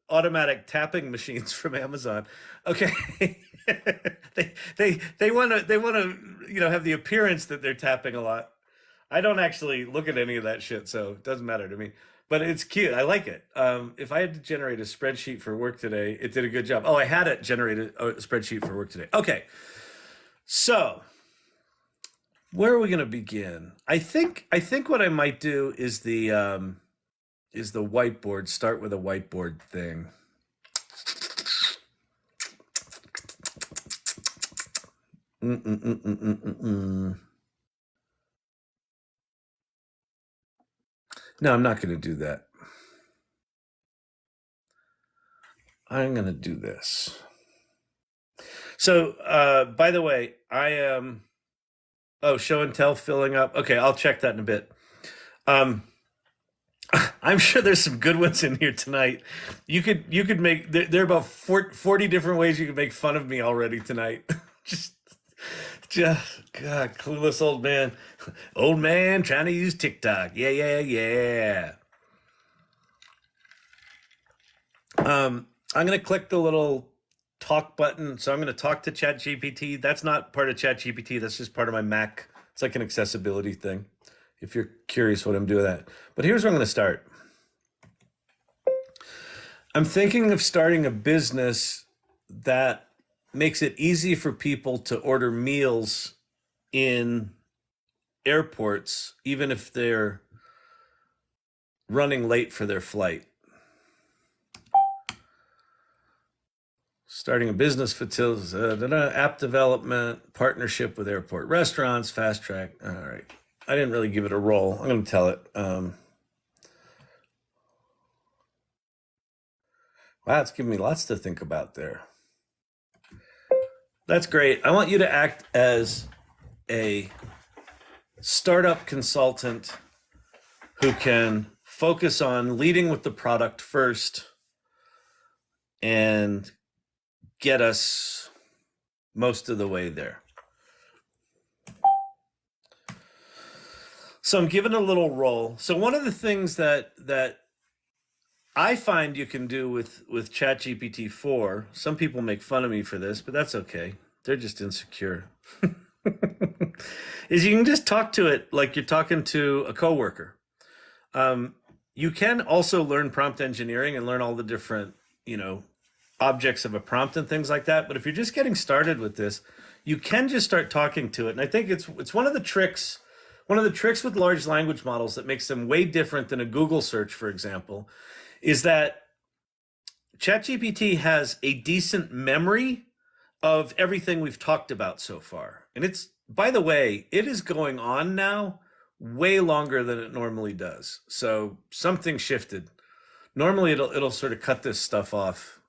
automatic tapping machines from Amazon. Okay. they want to have the appearance that they're tapping a lot. I don't actually look at any of that shit, so it doesn't matter to me. But it's cute. I like it. If I had to generate a spreadsheet for work today, it did a good job. Oh, I had it generate a spreadsheet for work today. Okay. So where are we going to begin? I think what I might do is the whiteboard. Start with a whiteboard thing. No, I'm not going to do that. I'm going to do this. So, by the way, I am... Oh, show and tell filling up. Okay, I'll check that in a bit. I'm sure there's some good ones in here tonight. You could make... There are about 40 different ways you could make fun of me already tonight. Just, God, clueless old man. Old man trying to use TikTok. Yeah. I'm going to click the little talk button. So I'm going to talk to Chat GPT. That's not part of Chat GPT. That's just part of my Mac. It's like an accessibility thing, if you're curious what I'm doing with that. But here's where I'm going to start. I'm thinking of starting a business that makes it easy for people to order meals in airports, even if they're running late for their flight. Starting a business facility, app development, partnership with airport restaurants, fast track. All right. I didn't really give it a role. I'm going to tell it. Wow, it's giving me lots to think about there. That's great. I want you to act as a startup consultant who can focus on leading with the product first and get us most of the way there. So I'm given a little role. So one of the things that I find you can do with ChatGPT 4, some people make fun of me for this, but that's okay. They're just insecure. Is you can just talk to it like you're talking to a coworker. You can also learn prompt engineering and learn all the different, objects of a prompt and things like that. But if you're just getting started with this, you can just start talking to it. And I think it's one of the tricks with large language models that makes them way different than a Google search, for example, is that ChatGPT has a decent memory of everything we've talked about so far. And it's, by the way, it is going on now way longer than it normally does. So something shifted. Normally it'll sort of cut this stuff off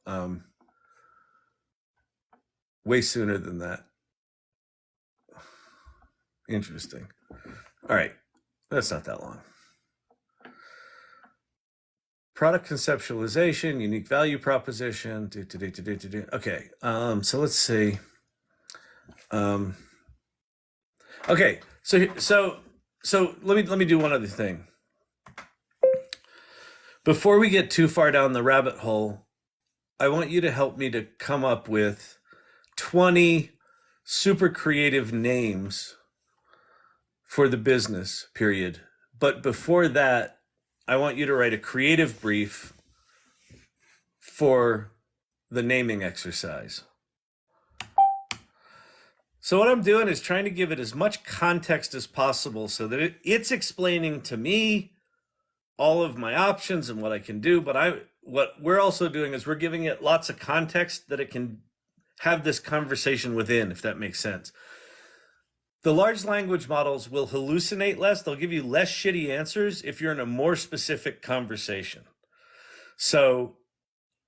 way sooner than that. Interesting. All right, that's not that long. Product conceptualization, unique value proposition. Okay, so let's see. Okay, so let me do one other thing. Before we get too far down the rabbit hole, I want you to help me to come up with 20 super creative names for the business, period. But before that, I want you to write a creative brief for the naming exercise. So what I'm doing is trying to give it as much context as possible so that it's explaining to me all of my options and what I can do. But what we're also doing is we're giving it lots of context that it can have this conversation within, if that makes sense. The large language models will hallucinate less. They'll give you less shitty answers if you're in a more specific conversation. So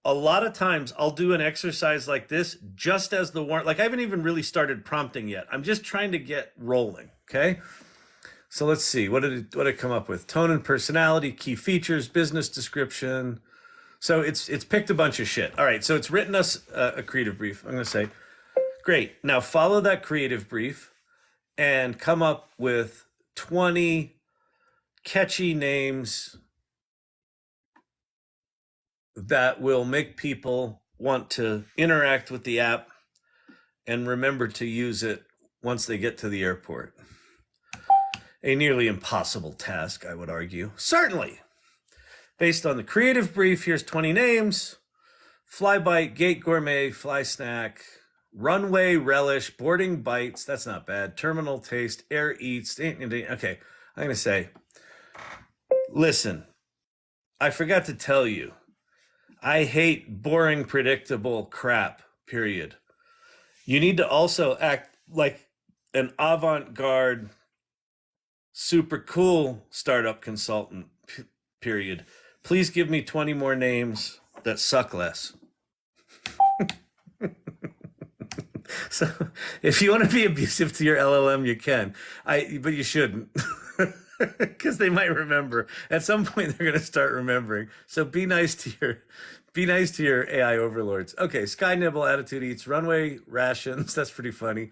a lot of times I'll do an exercise like this just as the warrant. Like I haven't even really started prompting yet. I'm just trying to get rolling. Okay. So let's see. What did it come up with? Tone and personality, key features, business description. So it's picked a bunch of shit. All right. So it's written us a creative brief. I'm going to say, great. Now follow that creative brief and come up with 20 catchy names that will make people want to interact with the app and remember to use it once they get to the airport. A nearly impossible task, I would argue. Certainly. Based on the creative brief, here's 20 names. Fly Bite, Gate Gourmet, Fly Snack, Runway Relish, Boarding Bites, that's not bad. Terminal Taste, Air Eats. Okay, I'm going to say, listen, I forgot to tell you, I hate boring, predictable crap, period. You need to also act like an avant-garde, super cool startup consultant, period. Please give me 20 more names that suck less. So if you want to be abusive to your LLM, you can. But you shouldn't. Because they might remember. At some point they're going to start remembering. So be nice to your AI overlords. Okay, Sky Nibble, Attitude Eats, Runway Rations, that's pretty funny.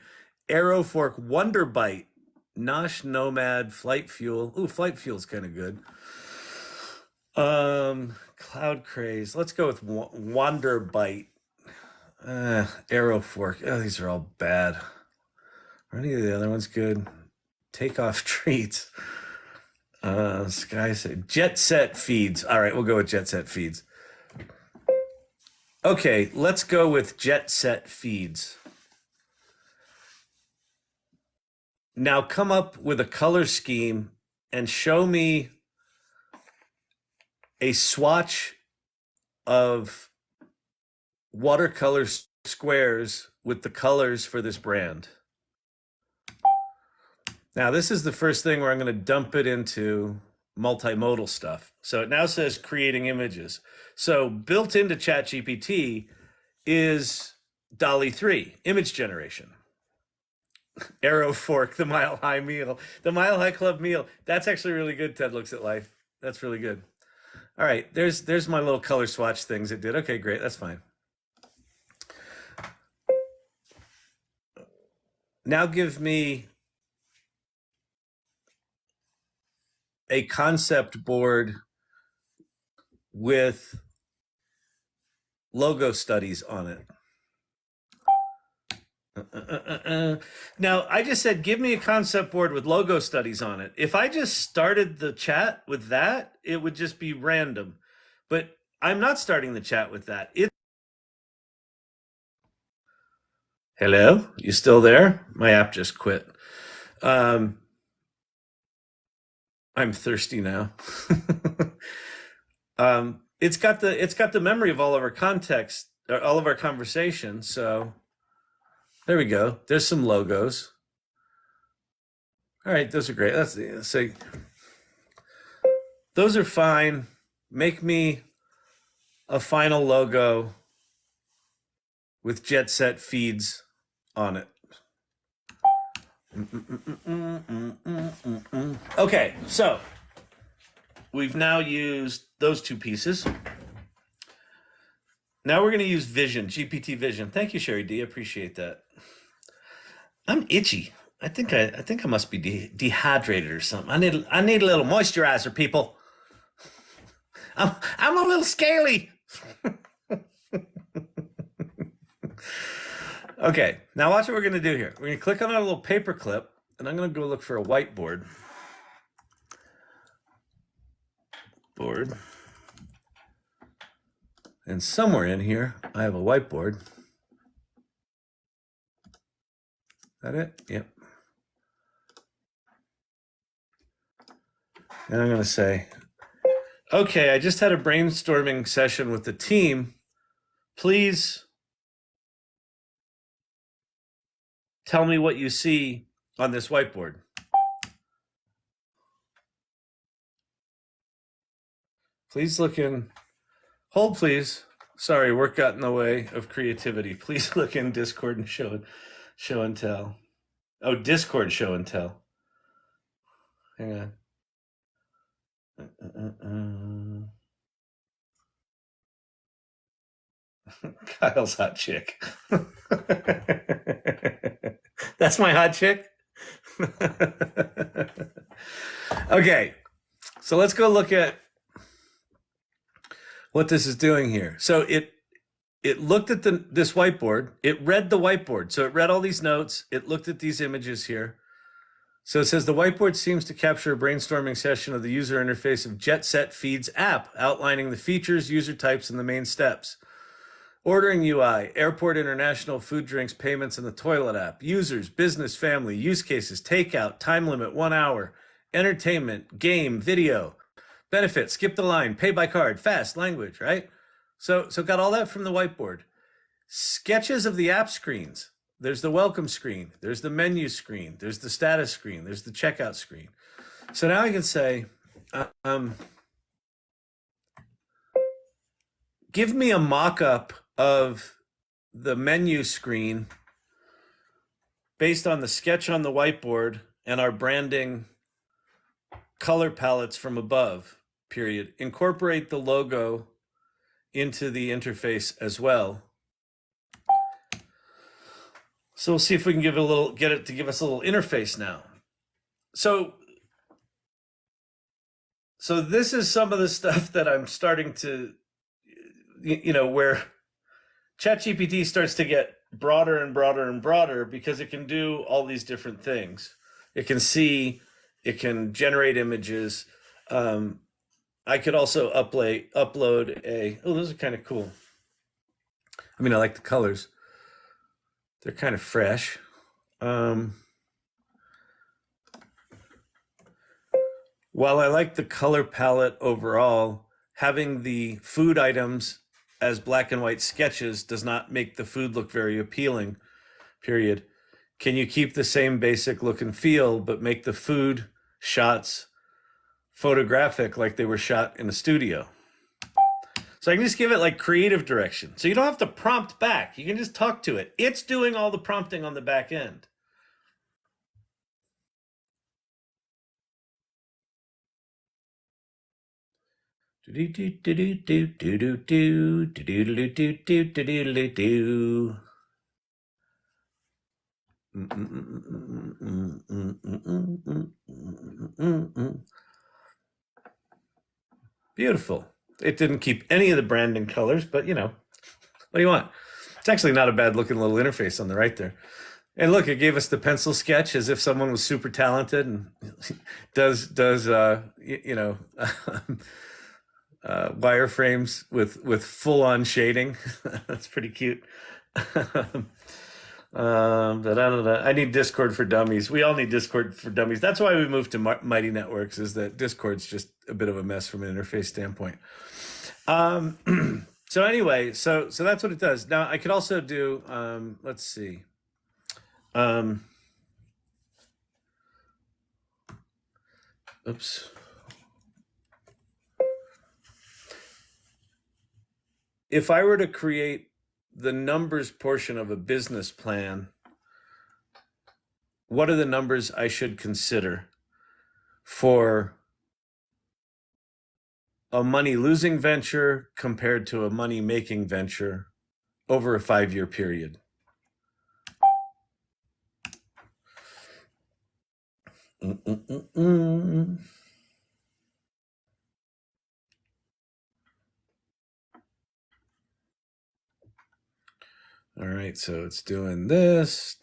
Arrow Fork, Wonder Bite, Nosh Nomad, Flight Fuel. Ooh, Flight Fuel's kind of good. Cloud Craze. Let's go with Wonder Bite. Arrow Fork. Oh, these are all bad. Are any of the other ones good? Takeoff Treats. Sky said Jet Set Feeds. All right, we'll go with Jet Set Feeds. Okay, let's go with Jet Set Feeds. Now come up with a color scheme and show me a swatch of watercolor squares with the colors for this brand. Now, this is the first thing where I'm going to dump it into multimodal stuff. So it now says creating images. So built into Chat GPT is DALL-E 3, image generation. Arrow Fork, the Mile High meal, the Mile High Club meal. That's actually really good, Ted Looks at Life. That's really good. All right, there's my little color swatch things it did. Okay, great, that's fine. Now give me a concept board with logo studies on it. Now, I just said, give me a concept board with logo studies on it. If I just started the chat with that, it would just be random. But I'm not starting the chat with that. Hello? You still there? My app just quit. I'm thirsty now. It's got the memory of all of our context, all of our conversations. So there we go. There's some logos. All right, those are great. Let's say those are fine. Make me a final logo with Jet Set Feeds on it. Okay, so we've now used those two pieces. Now we're going to use Vision, GPT Vision. Thank you, Sherry D. I appreciate that. I'm itchy. I think I must be dehydrated or something. I need a little moisturizer, people. I'm a little scaly. Okay, now watch what we're going to do here. We're going to click on our little paper clip, and I'm going to go look for a whiteboard. And somewhere in here, I have a whiteboard. that it? Yep. And I'm going to say, okay, I just had a brainstorming session with the team. Please tell me what you see on this whiteboard. Please look in. Hold, please. Sorry, work got in the way of creativity. Please look in Discord and show and tell. Oh, Discord show and tell. Hang on. Kyle's hot chick. That's my hot chick. Okay, so let's go look at what this is doing here. So it looked at this whiteboard. It read the whiteboard. So it read all these notes. It looked at these images here. So it says the whiteboard seems to capture a brainstorming session of the user interface of Jet Set Feeds app, outlining the features, user types, and the main steps. Ordering UI, airport, international, food, drinks, payments, and the toilet app. Users, business, family, use cases, takeout, time limit, 1 hour, entertainment, game, video, benefits, skip the line, pay by card, fast, language, right? So got all that from the whiteboard. Sketches of the app screens. There's the welcome screen. There's the menu screen. There's the status screen. There's the checkout screen. So now I can say, give me a mock-up of the menu screen based on the sketch on the whiteboard and our branding color palettes from above, period. Incorporate the logo into the interface as well. So we'll see if we can get it to give us a little interface now. So this is some of the stuff that I'm starting to, where Chat GPT starts to get broader and broader and broader because it can do all these different things. It can see, it can generate images. I could also upload those are kind of cool. I mean, I like the colors. They're kind of fresh. While I like the color palette overall, having the food items as black and white sketches does not make the food look very appealing, period. Can you keep the same basic look and feel, but make the food shots photographic like they were shot in a studio? So I can just give it like creative direction. So you don't have to prompt back. You can just talk to it. It's doing all the prompting on the back end. Beautiful. It didn't keep any of the branding colors, but what do you want? It's actually not a bad looking little interface on the right there. And look, it gave us the pencil sketch as if someone was super talented and does wireframes with full on shading. That's pretty cute. I need Discord for dummies. We all need Discord for dummies. That's why we moved to Mighty Networks, is that Discord's just a bit of a mess from an interface standpoint. So anyway, so that's what it does. Now I could also do, let's see. Oops. If I were to create the numbers portion of a business plan, what are the numbers I should consider for a money-losing venture compared to a money-making venture over a 5-year period? All right, so it's doing this.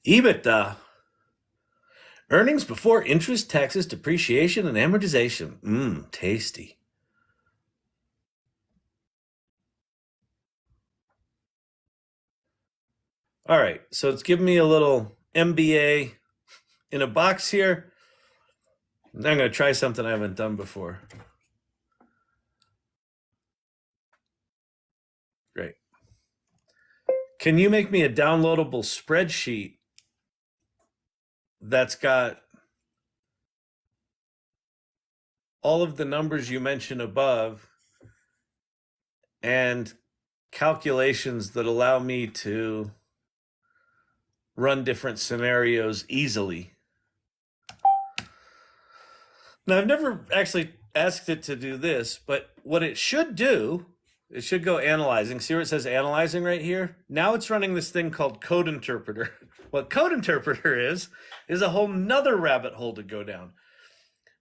EBITDA. Earnings before interest, taxes, depreciation, and amortization. Tasty. All right, so it's giving me a little MBA in a box here. I'm going to try something I haven't done before. Great. Can you make me a downloadable spreadsheet that's got all of the numbers you mentioned above and calculations that allow me to run different scenarios easily? Now, I've never actually asked it to do this, but what it should do, it should go analyzing. See where it says analyzing right here? Now it's running this thing called code interpreter. What code interpreter is a whole nother rabbit hole to go down.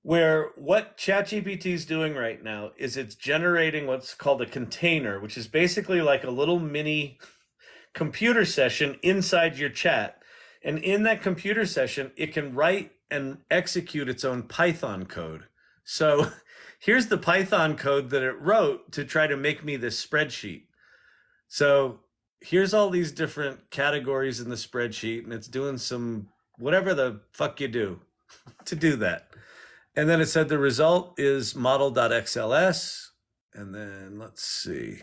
Where what ChatGPT is doing right now is it's generating what's called a container, which is basically like a little mini computer session inside your chat. And in that computer session, it can write and execute its own Python code. So here's the Python code that it wrote to try to make me this spreadsheet. So here's all these different categories in the spreadsheet, and it's doing some whatever the fuck you do to do that. And then it said the result is model.xls. And then let's see.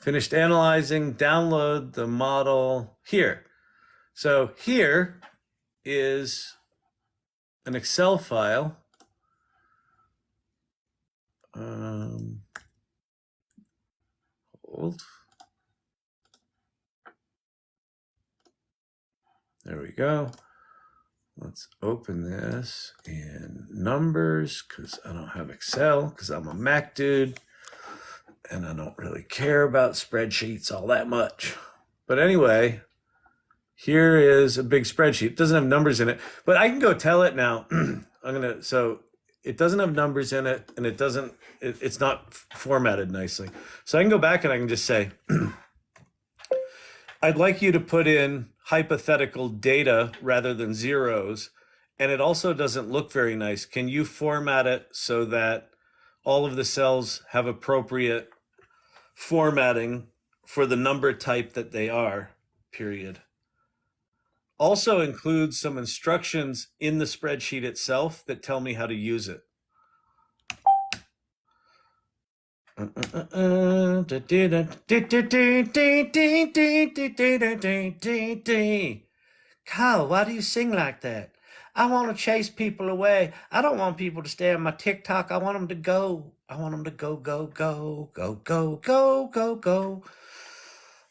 Finished analyzing, download the model here. So here is an Excel file. Hold. There we go. Let's open this in numbers because I don't have Excel because I'm a Mac dude and I don't really care about spreadsheets all that much. But anyway, here is a big spreadsheet. It doesn't have numbers in it, but I can go tell it now. So it doesn't have numbers in it and it's not formatted nicely. So I can go back and I can just say, I'd like you to put in hypothetical data rather than zeros. And it also doesn't look very nice. Can you format it so that all of the cells have appropriate formatting for the number type that they are, period. Also includes some instructions in the spreadsheet itself that tell me how to use it. Kyle, why do you sing like that? I want to chase people away. I don't want people to stay on my TikTok. I want them to go. I want them to go, go, go, go, go, go, go, go.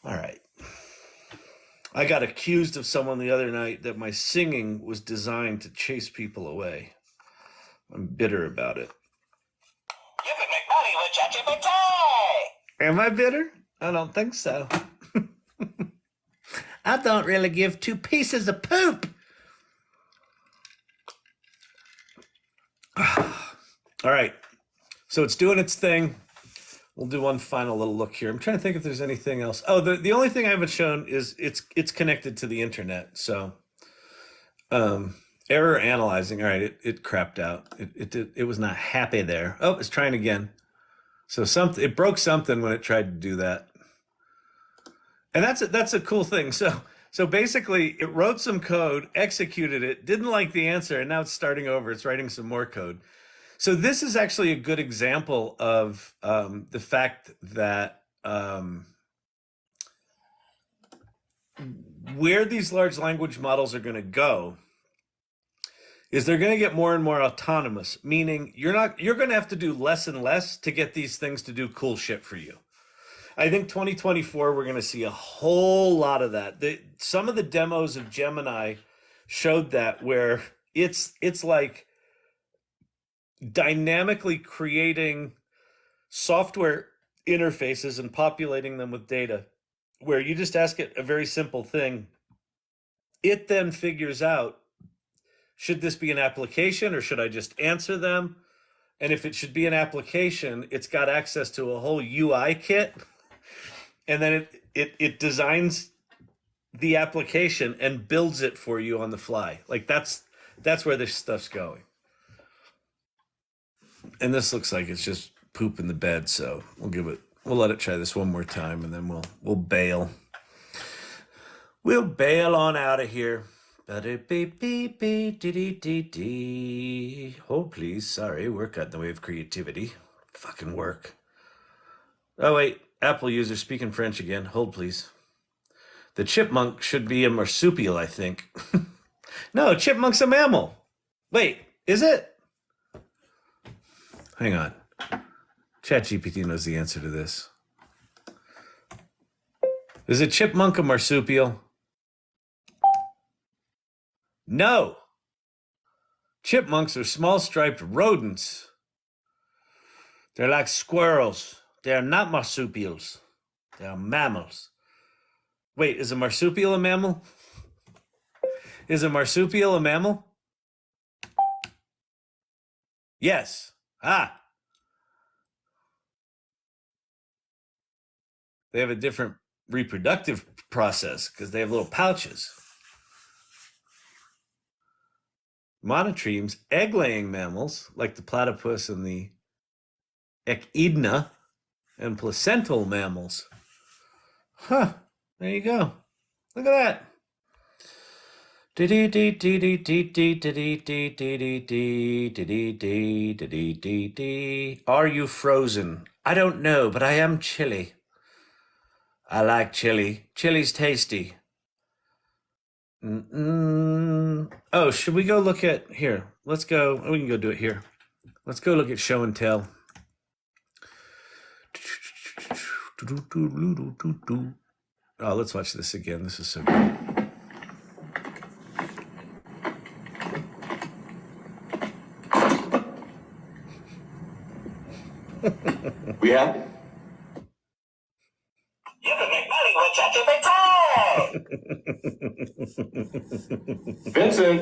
All right. I got accused of someone the other night that my singing was designed to chase people away. I'm bitter about it. You could make money with ChatGPT! Am I bitter? I don't think so. I don't really give two pieces of poop. All right. So it's doing its thing. We'll do one final little look here. I'm trying to think if there's anything else. Oh, the only thing I haven't shown is it's connected to the internet. So error analyzing. All right, it crapped out. It was not happy there. Oh, it's trying again. So it broke something when it tried to do that. And that's a cool thing. So basically it wrote some code, executed it, didn't like the answer, and now it's starting over. It's writing some more code. So this is actually a good example of the fact that where these large language models are going to go is they're going to get more and more autonomous, meaning you're going to have to do less and less to get these things to do cool shit for you. I think 2024, we're going to see a whole lot of that. Some of the demos of Gemini showed that, where it's like dynamically creating software interfaces and populating them with data, where you just ask it a very simple thing. It then figures out, should this be an application or should I just answer them? And if it should be an application, it's got access to a whole UI kit. And then it designs the application and builds it for you on the fly. Like that's That's where this stuff's going. And this looks like it's just poop in the bed, so we'll let it try this one more time, and then we'll bail. We'll bail on out of here. Hold please. Sorry, work got in the way of creativity. Fucking work. Oh wait, Apple user speaking French again. Hold please. The chipmunk should be a marsupial, I think. No, chipmunk's a mammal. Wait, is it? Hang on. Chat GPT knows the answer to this. Is a chipmunk a marsupial? No. Chipmunks are small striped rodents. They're like squirrels. They're not marsupials. They're mammals. Wait, is a marsupial a mammal? Is a marsupial a mammal? Yes. Ah. They have a different reproductive process because they have little pouches. Monotremes, egg-laying mammals, like the platypus and the echidna, and placental mammals. Huh. There you go. Look at that. Are you frozen? I don't know, but I am chilly. I like chili. Chili's tasty. Oh, should we go look at here? Let's go. We can go do it here. Let's go look at show and tell. Oh, let's watch this again. This is so good. We happy? You can make money with ChatGPT. Vincent.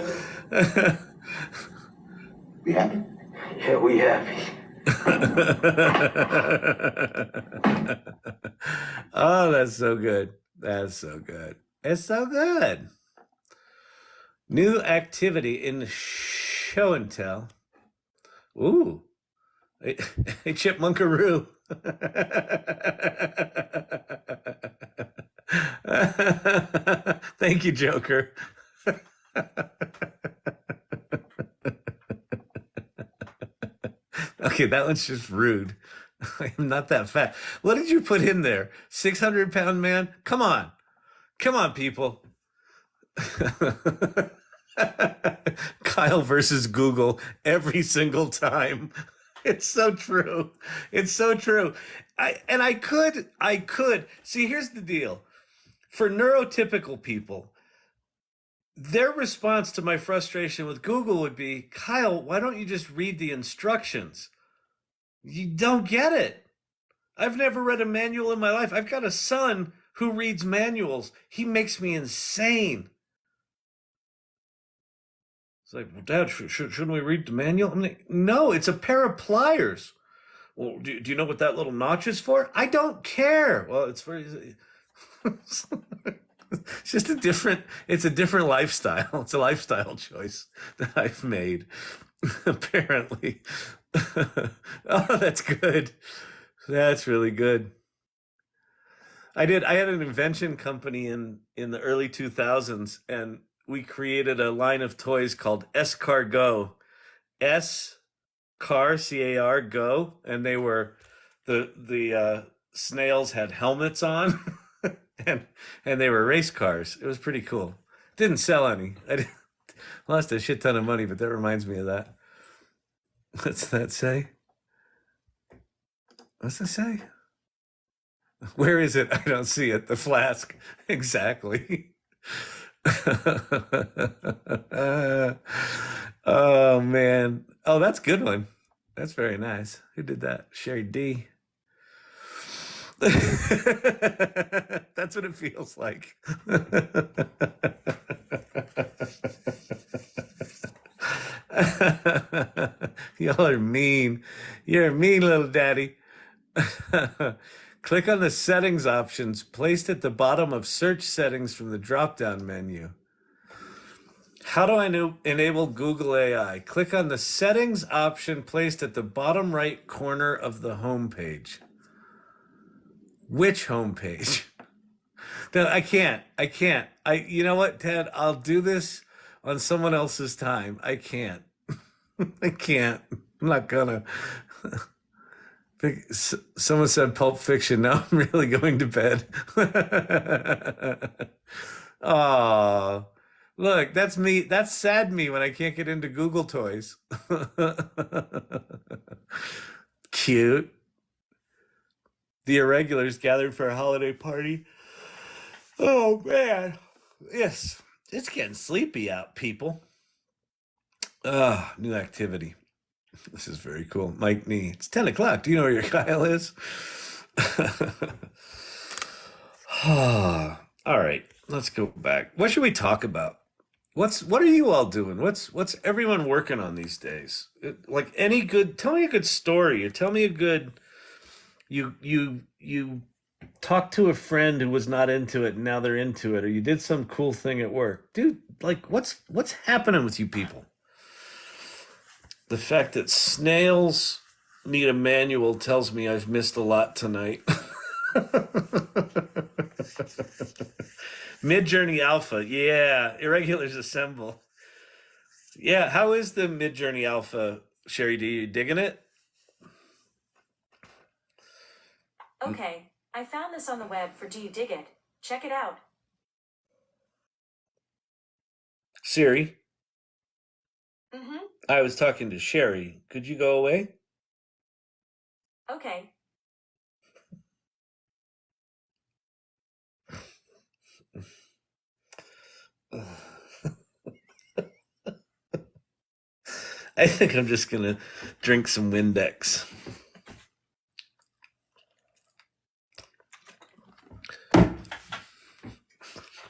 We happy? Yeah, we happy. Oh, that's so good. That's so good. It's so good. New activity in show and tell. Ooh. A chipmunkaroo. Thank you, Joker. Okay, that one's just rude. I'm not that fat. What did you put in there? 600-pound man? Come on. Come on, people. Kyle versus Google every single time. It's so true. It's so true. I could. See, here's the deal. For neurotypical people, their response to my frustration with Google would be, Kyle, why don't you just read the instructions? You don't get it. I've never read a manual in my life. I've got a son who reads manuals. He makes me insane. It's like, well, Dad, shouldn't we read the manual? I'm like, no, it's a pair of pliers. Well, do you know what that little notch is for? I don't care. Well, it's for... It's just a different lifestyle. It's a lifestyle choice that I've made, apparently. Oh, that's good. That's really good. I had an invention company in the early 2000s, and we created a line of toys called Escargot. S-Car, C-A-R, Go. And they were, the snails had helmets on, and they were race cars. It was pretty cool. Didn't sell any. I lost a shit ton of money, but that reminds me of that. What's that say? What's that say? Where is it? I don't see it. The flask. Exactly. Oh, man. Oh, that's a good one. That's very nice. Who did that? Sherry D. That's what it feels like. Y'all are mean. You're a mean little daddy. Click on the settings options placed at the bottom of search settings from the drop-down menu. How do I enable Google AI? Click on the settings option placed at the bottom right corner of the homepage. Which homepage? No, I can't. You know what, Ted? I'll do this on someone else's time. I can't. I can't. I'm not gonna. Someone said Pulp Fiction. Now I'm really going to bed. Oh, look, that's me. That's sad me when I can't get into Google Toys. Cute. The irregulars gathered for a holiday party. Oh man, yes, it's getting sleepy out, people. New activity. This is very cool. Mike Nee. It's 10 o'clock. Do you know where your Kyle is? All right, let's go back. What should we talk about? What are you all doing? What's everyone working on these days? Like any good, tell me a good story, or tell me a good you talked to a friend who was not into it and now they're into it, or you did some cool thing at work. Dude, like what's happening with you people? The fact that snails need a manual tells me I've missed a lot tonight. MidJourney Alpha, yeah. Irregulars assemble. Yeah, how is the MidJourney Alpha, Sherry? Do you digging it? Okay, I found this on the web for Do You Dig It? Check it out. Siri, Mm-hmm. I was talking to Sherry. Could you go away? Okay. I think I'm just gonna drink some Windex.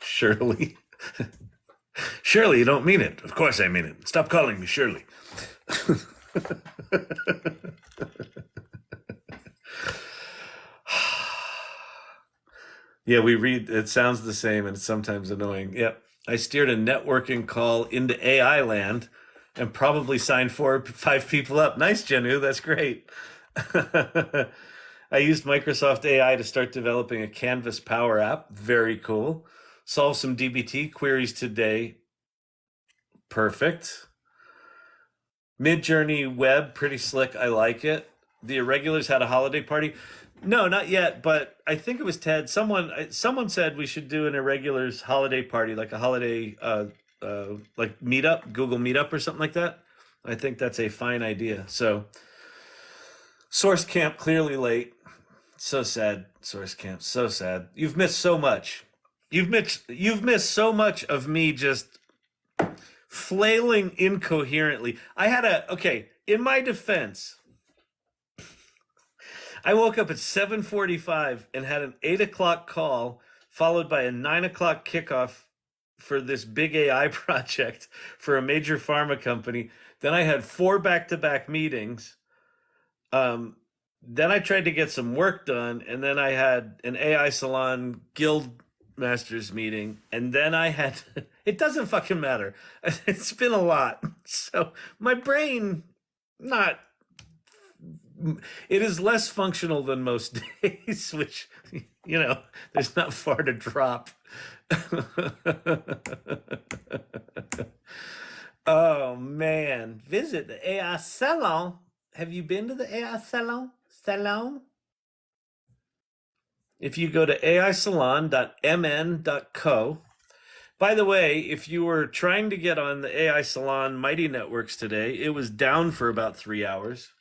Shirley. Shirley, you don't mean it. Of course I mean it. Stop calling me Shirley. Yeah, we read, it sounds the same and it's sometimes annoying. Yep. I steered a networking call into AI land and probably signed 4 or 5 people up. Nice, Jenu. That's great. I used Microsoft AI to start developing a Canvas Power app. Very cool. Solve some DBT queries today. Perfect. MidJourney web, pretty slick. I like it. The Irregulars had a holiday party. No, not yet, but I think it was Ted. Someone said we should do an Irregulars holiday party, like a holiday like meetup, Google Meetup or something like that. I think that's a fine idea. So Source Camp clearly late. So sad, Source Camp. So sad. You've missed so much. You've missed so much of me just flailing incoherently. In my defense, I woke up at 7:45 and had an 8 o'clock call, followed by a 9 o'clock kickoff for this big AI project for a major pharma company. Then I had 4 back-to-back meetings. Then I tried to get some work done, and then I had an AI Salon Guild Masters meeting, and then I had it doesn't fucking matter. It's been a lot. So my brain not it is less functional than most days, which there's not far to drop. Oh man, visit the AI Salon. Have you been to the AI Salon? If you go to aisalon.mn.co. By the way, if you were trying to get on the AI Salon Mighty Networks today, it was down for about 3 hours.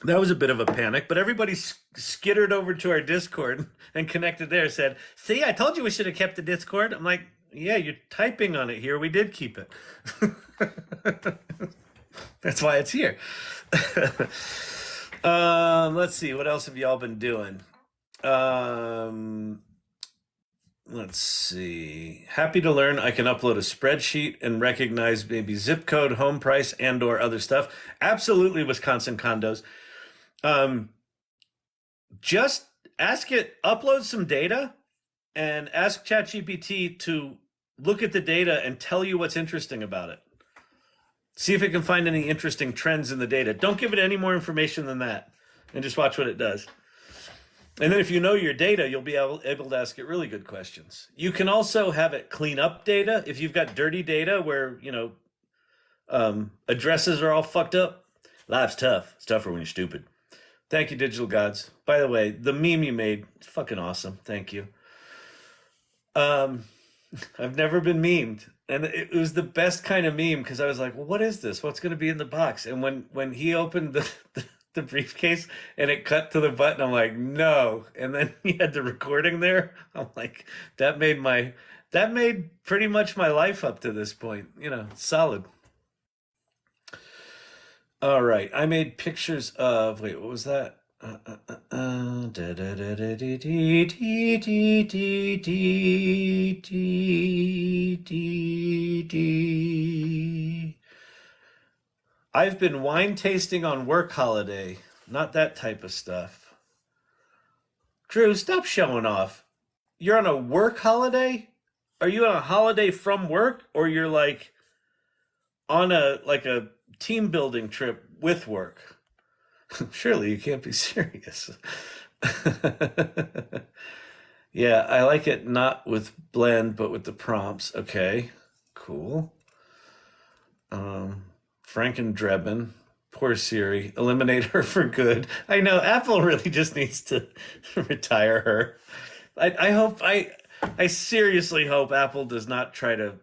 That was a bit of a panic, but everybody skittered over to our Discord and connected there, said, see, I told you we should have kept the Discord. I'm like, yeah, you're typing on it here. We did keep it. That's why it's here. Let's see. What else have y'all been doing? Let's see. Happy to learn I can upload a spreadsheet and recognize maybe zip code, home price, and or other stuff. Absolutely, Wisconsin condos. Just ask it, upload some data, and ask ChatGPT to look at the data and tell you what's interesting about it. See if it can find any interesting trends in the data. Don't give it any more information than that, and just watch what it does. And then if you know your data, you'll be able to ask it really good questions. You can also have it clean up data. If you've got dirty data where, addresses are all fucked up, life's tough. It's tougher when you're stupid. Thank you, Digital Gods. By the way, the meme you made, it's fucking awesome. Thank you. I've never been memed. And it was the best kind of meme because I was like, well, what is this? What's going to be in the box? And when he opened the briefcase and it cut to the button, I'm like, no. And then he had the recording there. I'm like, that made pretty much my life up to this point. Solid. All right. I made pictures of, wait, what was that? I've been wine tasting on work holiday. Not that type of stuff. Drew, stop showing off. You're on a work holiday? Are you on a holiday from work, or you're like on a team building trip with work? Surely you can't be serious. Yeah, I like it not with blend, but with the prompts. Okay, cool. Franken Drebin, poor Siri, eliminate her for good. I know Apple really just needs to retire her. I seriously hope Apple does not try to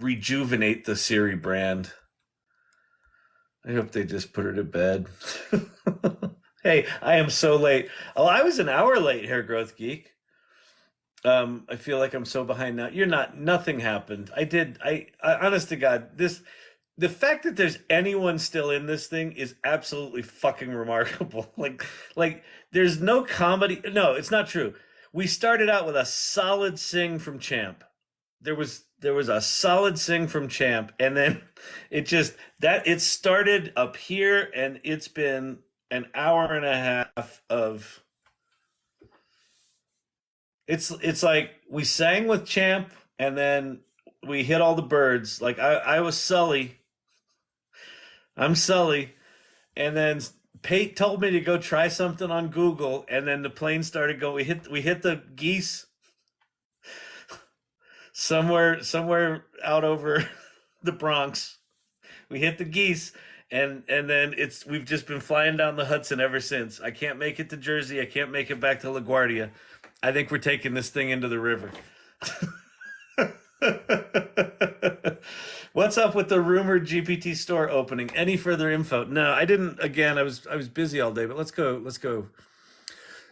rejuvenate the Siri brand. I hope they just put her to bed. Hey, I am so late. Oh, I was an hour late, Hair Growth Geek. I feel like I'm so behind now. You're not. Nothing happened. I honest to God, the fact that there's anyone still in this thing is absolutely fucking remarkable. Like there's no comedy. No, it's not true. We started out with a solid sing from Champ. There was a solid sing from Champ, and then it started up here, and it's been an hour and a half of it's like we sang with Champ, and then we hit all the birds. Like I was Sully. I'm Sully, and then Pate told me to go try something on Google, and then the plane started going. We hit the geese somewhere out over the Bronx. We hit the geese, and then we've just been flying down the Hudson ever since. I can't make it to Jersey. I can't make it back to LaGuardia. I think we're taking this thing into the river. What's up with the rumored GPT store opening? Any further info? No, I didn't. Again, I was busy all day. But let's go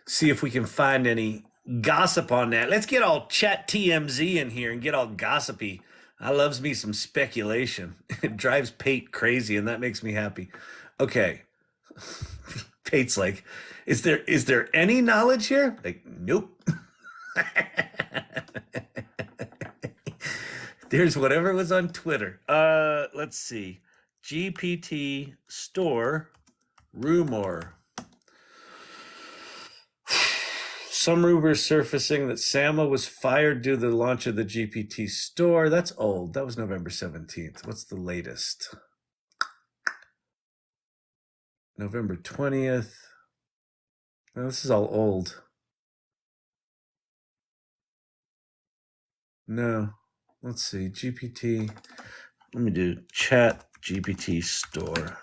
see if we can find any gossip on that. Let's get all Chat TMZ in here and get all gossipy. I loves me some speculation. It drives Pate crazy, and that makes me happy. Okay. Pate's like, is there any knowledge here? Like, nope. There's whatever was on Twitter. Let's see. GPT Store Rumor. Some rumors surfacing that Sama was fired due to the launch of the GPT Store. That's old. That was November 17th. What's the latest? November 20th. Oh, this is all old. No. Let's see. GPT. Let me do Chat GPT Store.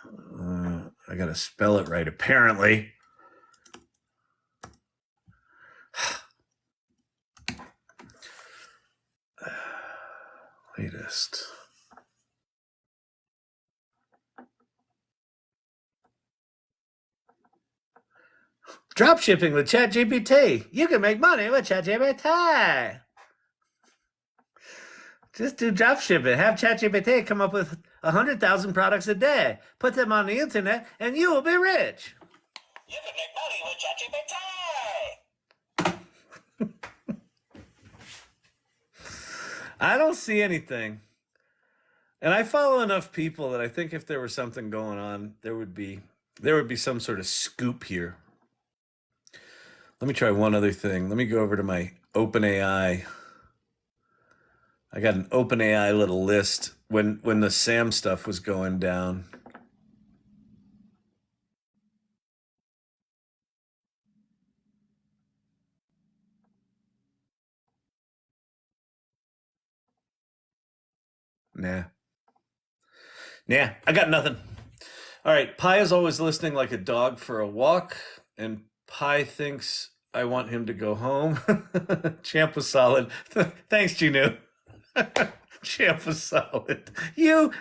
I got to spell it right, apparently. Latest. Drop shipping with Chat GPT. You can make money with Chat GPT. Just do drop shipping. Have Chat GPT come up with 100,000 products a day. Put them on the internet, and you will be rich. You can make money with ChatGPT. I don't see anything. And I follow enough people that I think if there was something going on, there would be some sort of scoop here. Let me try one other thing. Let me go over to my OpenAI I got an OpenAI little list when the Sam stuff was going down. Nah. Nah, I got nothing. All right, Pi is always listening like a dog for a walk, and Pi thinks I want him to go home. Champ was solid. Thanks, Genu. Champ was solid. You,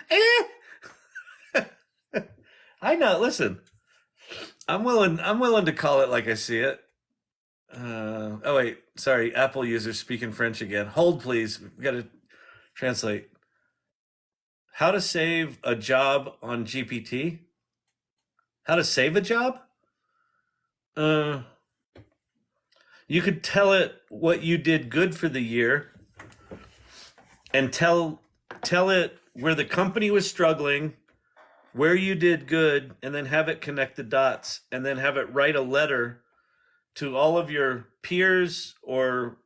I know. Listen, I'm willing. I'm willing to call it like I see it. Oh wait, sorry. Apple user speaking French again. Hold, please. We got to translate. How to save a job on GPT? How to save a job? Uh, you could tell it what you did good for the year, and tell it where the company was struggling, where you did good, and then have it connect the dots, and then have it write a letter to all of your peers or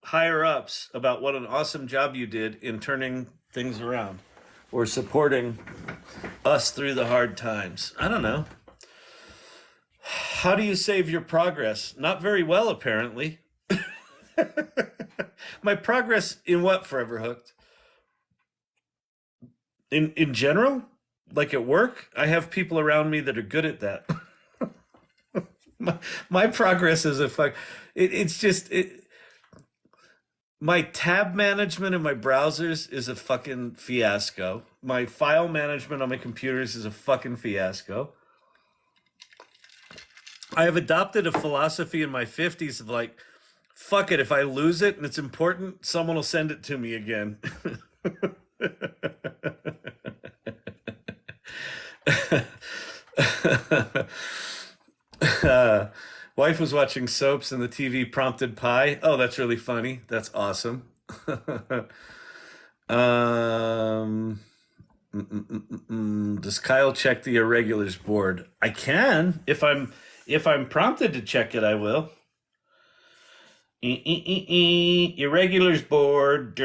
higher ups about what an awesome job you did in turning things around or supporting us through the hard times. I don't know. How do you save your progress? Not very well, apparently. My progress in what, Forever Hooked? In general? Like at work? I have people around me that are good at that. my progress is a fuck. It's just my tab management in my browsers is a fucking fiasco. My file management on my computers is a fucking fiasco. I have adopted a philosophy in my 50s of like, fuck it, if I lose it and it's important, someone will send it to me again. Wife was watching soaps and the TV prompted Pi. Oh, that's really funny. That's awesome. um, does Kyle check the irregulars board? I can if I'm prompted to check it. I will. Irregulars board.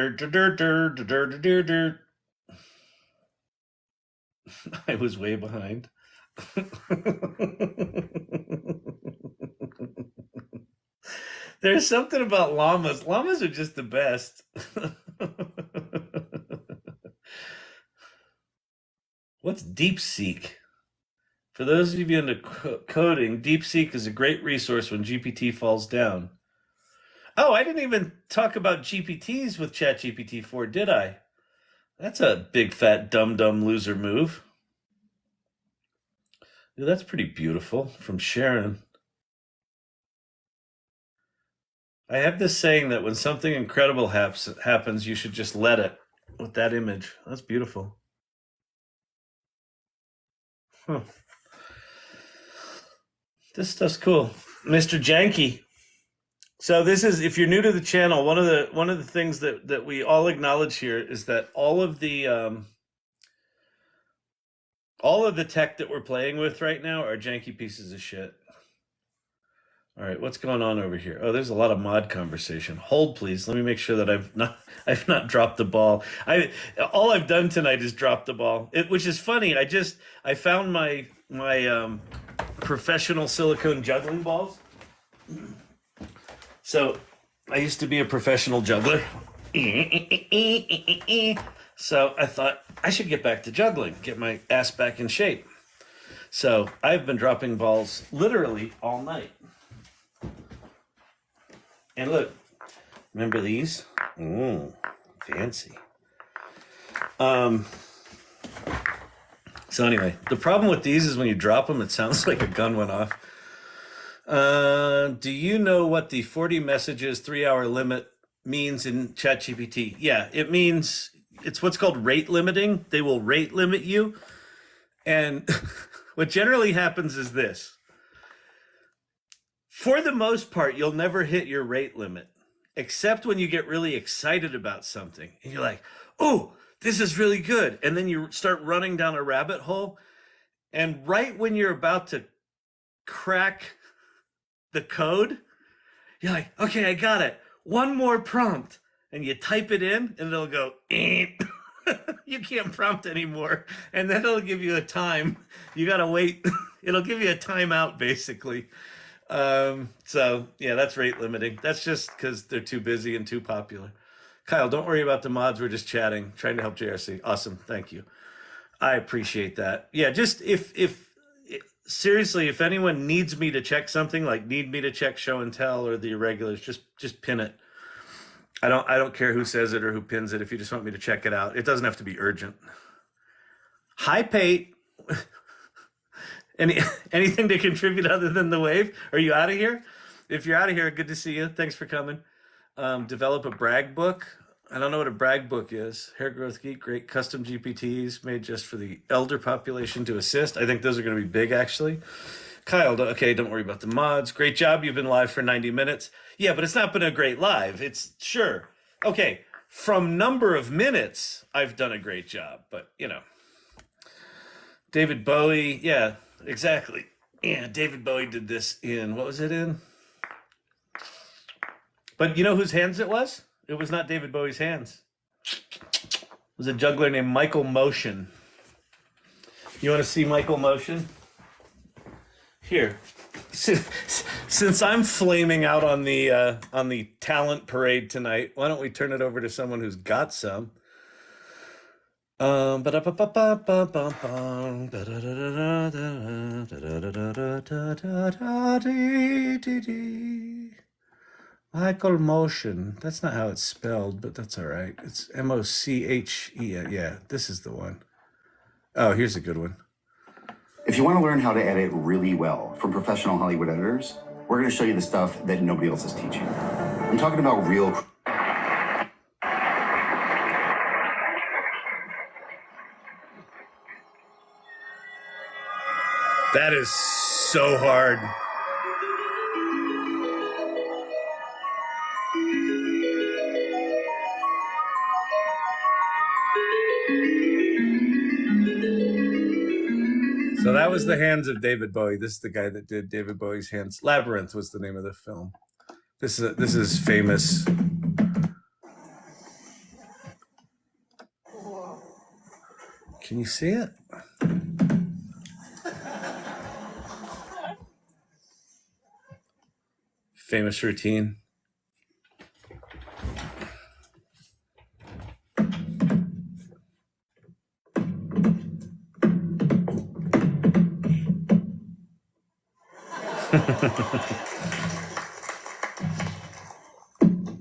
I was way behind. There's something about llamas. Llamas are just the best. What's DeepSeek? For those of you into coding, DeepSeek is a great resource when GPT falls down. Oh, I didn't even talk about GPTs with ChatGPT 4, did I? That's a big fat dumb loser move. Dude, that's pretty beautiful from Sharon. I have this saying that when something incredible happens, you should just let it with that image. That's beautiful. Huh. This stuff's cool. Mr. Janky. So this is, if you're new to the channel, one of the things that we all acknowledge here is that all of the tech that we're playing with right now are janky pieces of shit. All right, what's going on over here? Oh, there's a lot of mod conversation. Hold, please. Let me make sure that I've not dropped the ball. All I've done tonight is drop the ball. Which is funny. I found my professional silicone juggling balls. So I used to be a professional juggler. So I thought I should get back to juggling, get my ass back in shape. So I've been dropping balls literally all night. And look, remember these? Fancy. So anyway, the problem with these is when you drop them, it sounds like a gun went off. Do you know what the 40 messages 3-hour limit means in ChatGPT? Yeah, it means it's what's called rate limiting. They will rate limit you. And what generally happens is this. For the most part, you'll never hit your rate limit, except when you get really excited about something. And you're like, oh, this is really good. And then you start running down a rabbit hole. And right when you're about to crack the code, you're like, okay, I got it. One more prompt. and you type it in, and it'll go, "Eh." You can't prompt anymore. And then it'll give you a time. You got to wait. It'll give you a timeout, basically. So, yeah, that's rate limiting. That's just because they're too busy and too popular. Kyle, don't worry about the mods. We're just chatting, trying to help JRC. Awesome. Thank you. I appreciate that. Yeah, just if seriously, if anyone needs me to check something, like need me to check show and tell or the irregulars, just pin it. I don't care who says it or who pins it. If you just want me to check it out, it doesn't have to be urgent. Hi, Pate. Anything to contribute other than the wave? Are you out of here? If you're out of here, good to see you. Thanks for coming. Develop a brag book. I don't know what a brag book is. Hair Growth Geek, great custom GPTs made just for the elder population to assist. I think those are going to be big, actually. Kyle, okay, don't worry about the mods. Great job. You've been live for 90 minutes. Yeah, but it's not been a great live. It's sure. Okay, from number of minutes, I've done a great job. But, David Bowie, yeah, exactly. Yeah, David Bowie did this in, what was it in? But you know whose hands it was? It was not David Bowie's hands. It was a juggler named Michael Motion. You want to see Michael Motion? Here. Since I'm flaming out on the talent parade tonight, why don't we turn it over to someone who's got some? Michael Motion. That's not how it's spelled, but that's all right. It's M-O-C-H-E. Yeah, this is the one. Oh, here's a good one. If you want to learn how to edit really well from professional Hollywood editors, we're going to show you the stuff that nobody else is teaching. I'm talking about real... That is so hard. So that was the hands of David Bowie. This is the guy that did David Bowie's hands. Labyrinth was the name of the film. This is famous. Can you see it? Famous routine.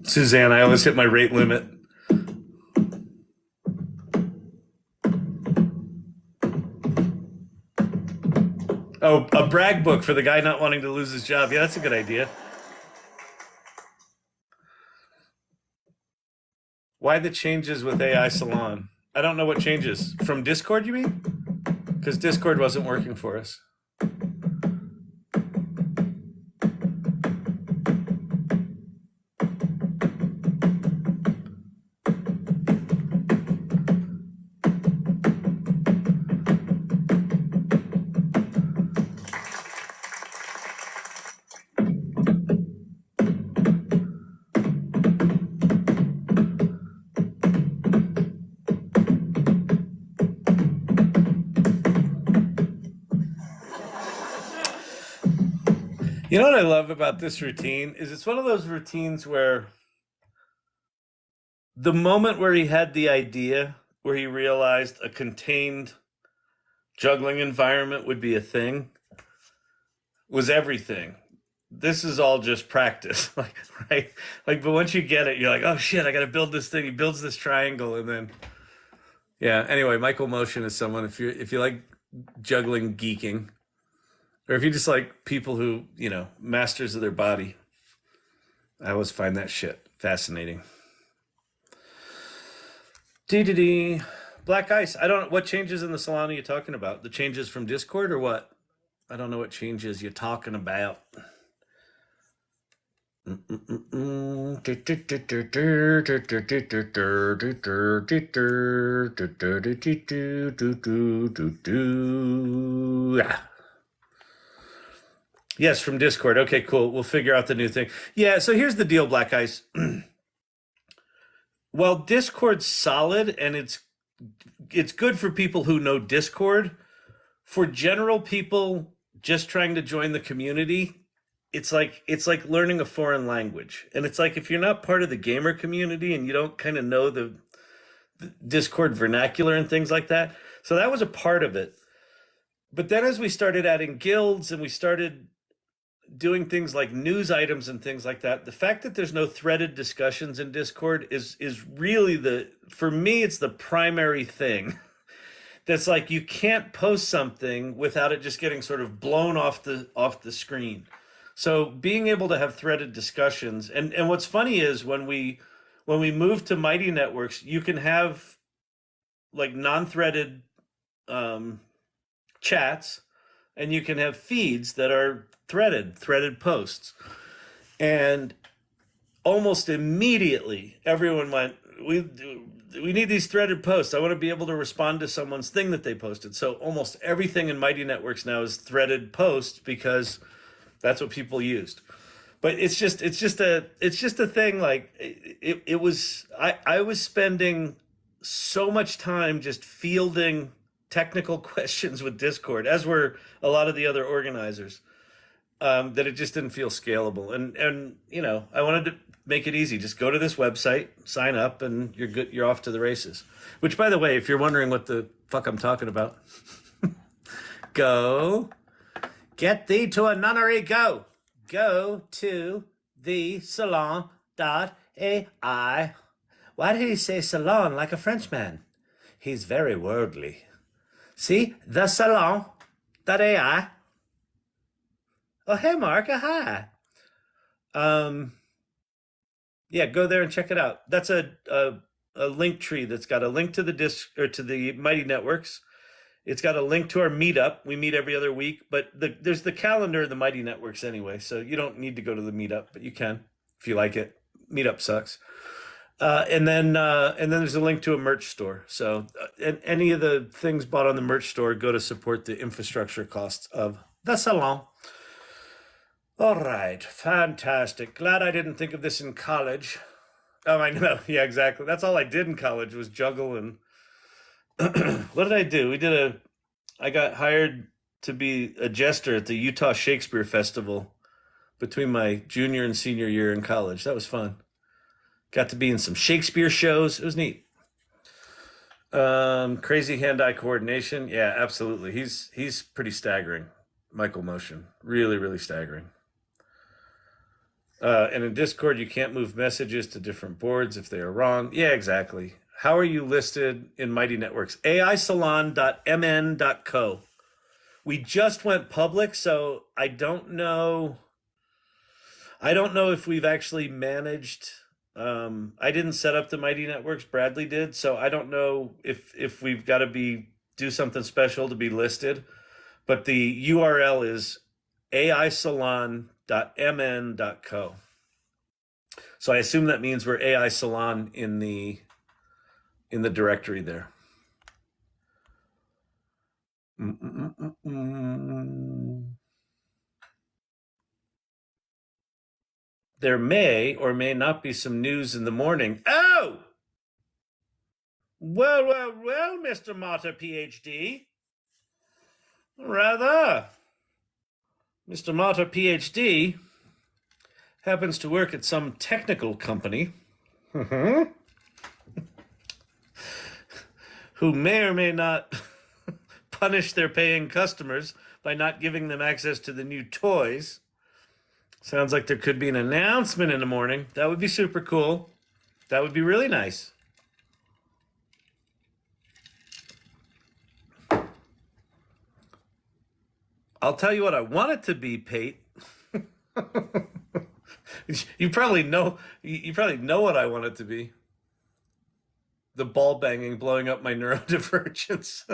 Suzanne, I always hit my rate limit. Oh, a brag book for the guy not wanting to lose his job. Yeah, that's a good idea. Why the changes with AI Salon? I don't know what changes. From Discord, you mean? Because Discord wasn't working for us. You know what I love about this routine is it's one of those routines where the moment where he had the idea, where he realized a contained juggling environment would be a thing, was everything. This is all just practice, right? But once you get it, you're like, oh shit, I got to build this thing. He builds this triangle, and then, yeah. Anyway, Michael Motion is someone if you like juggling geeking. Or if you just like people who, masters of their body. I always find that shit fascinating. Dee. Black Ice. I don't know. What changes in the salon are you talking about? The changes from Discord or what? I don't know what changes you're talking about. Yes, from Discord. Okay, cool. We'll figure out the new thing. Yeah, so here's the deal, Black Ice. Well, Discord's solid, and it's good for people who know Discord. For general people just trying to join the community, it's like learning a foreign language. And it's like if you're not part of the gamer community and you don't kind of know the Discord vernacular and things like that. So that was a part of it. But then as we started adding guilds and we started doing things like news items and things like that, the fact that there's no threaded discussions in Discord is really for me, it's the primary thing. That's like you can't post something without it just getting sort of blown off the screen. So being able to have threaded discussions, and what's funny is when we move to Mighty Networks, you can have like non-threaded chats, and you can have feeds that are threaded posts. And almost immediately, everyone went, we need these threaded posts. I want to be able to respond to someone's thing that they posted. So almost everything in Mighty Networks now is threaded posts because that's what people used. But it's just a thing. Like I was spending so much time just fielding technical questions with Discord, as were a lot of the other organizers, that it just didn't feel scalable. And I wanted to make it easy. Just go to this website, sign up, and you're good. You're off to the races. Which, by the way, if you're wondering what the fuck I'm talking about, go get thee to a nunnery. Go to the Salon.AI. Why did he say salon like a Frenchman? He's very worldly. See, the Salon.ai. Oh, hey, Mark. Hi. Yeah, go there and check it out. That's a link tree that's got a link to the to the Mighty Networks. It's got a link to our meetup. We meet every other week, but there's the calendar of the Mighty Networks anyway, so you don't need to go to the meetup, but you can if you like it. Meetup sucks. And then there's a link to a merch store. So any of the things bought on the merch store go to support the infrastructure costs of the salon. All right, fantastic. Glad I didn't think of this in college. Oh, I know. Yeah, exactly. That's all I did in college was juggle. And what did I do? I got hired to be a jester at the Utah Shakespeare Festival between my junior and senior year in college. That was fun. Got to be in some Shakespeare shows. It was neat. Crazy hand-eye coordination. Yeah, absolutely. He's pretty staggering. Michael Motion. Really, really staggering. And in Discord, you can't move messages to different boards if they are wrong. Yeah, exactly. How are you listed in Mighty Networks? aisalon.mn.co. We just went public, so I don't know if we've actually managed. I didn't set up the Mighty Networks. Bradley did, so I don't know if we've got to do something special to be listed. But the URL is aisalon.mn.co. So I assume that means we're AI Salon in the directory there. There may or may not be some news in the morning. Oh! Well, Mr. Mata, PhD. Rather. Mr. Mata, PhD, happens to work at some technical company who may or may not punish their paying customers by not giving them access to the new toys. Sounds like there could be an announcement in the morning. That would be super cool. That would be really nice. I'll tell you what I want it to be, Pate. You probably know what I want it to be. The ball banging blowing up my neurodivergence.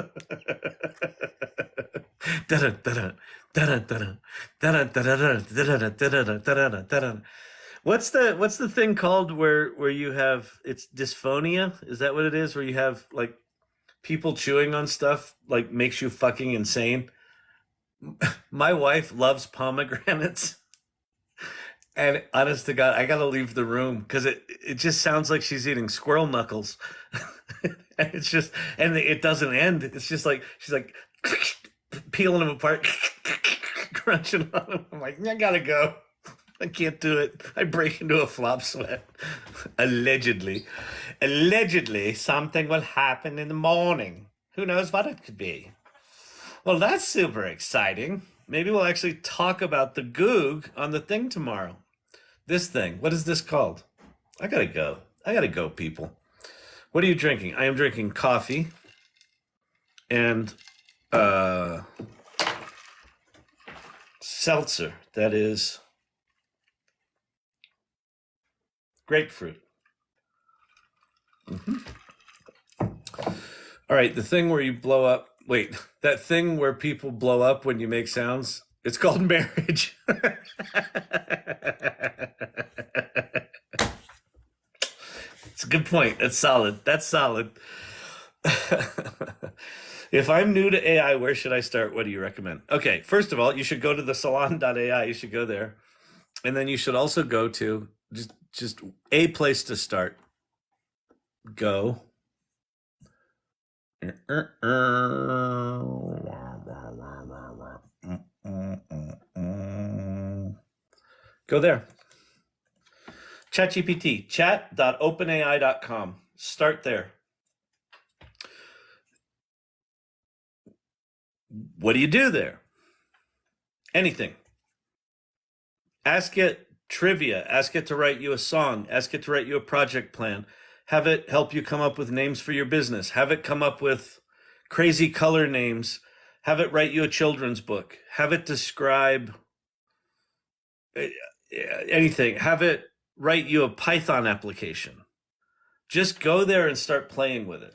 What's the thing called where you have, it's dysphonia? Is that what it is? Where you have like people chewing on stuff like makes you fucking insane? My wife loves pomegranates. And honest to God, I gotta leave the room because it just sounds like she's eating squirrel knuckles. And it's just, and it doesn't end. It's just like she's like peeling them apart, crunching on them. I'm like, I gotta go. I can't do it. I break into a flop sweat. Allegedly. Allegedly, something will happen in the morning. Who knows what it could be? Well, that's super exciting. Maybe we'll actually talk about the Goog on the thing tomorrow. This thing. What is this called? I gotta go. I gotta go, people. What are you drinking? I am drinking coffee and seltzer. That is grapefruit. All right, the thing where you blow up. Wait, that thing where people blow up when you make sounds. It's called marriage. It's a good point. That's solid. That's solid. If I'm new to AI, where should I start? What do you recommend? Okay, first of all, you should go to the salon.ai. You should go there. And then you should also go to just a place to start. Go. Go there. ChatGPT, chat.openai.com. Start there. What do you do there? Anything. Ask it trivia. Ask it to write you a song. Ask it to write you a project plan. Have it help you come up with names for your business. Have it come up with crazy color names. Have it write you a children's book. Have it describe anything. Have it write you a Python application. Just go there and start playing with it.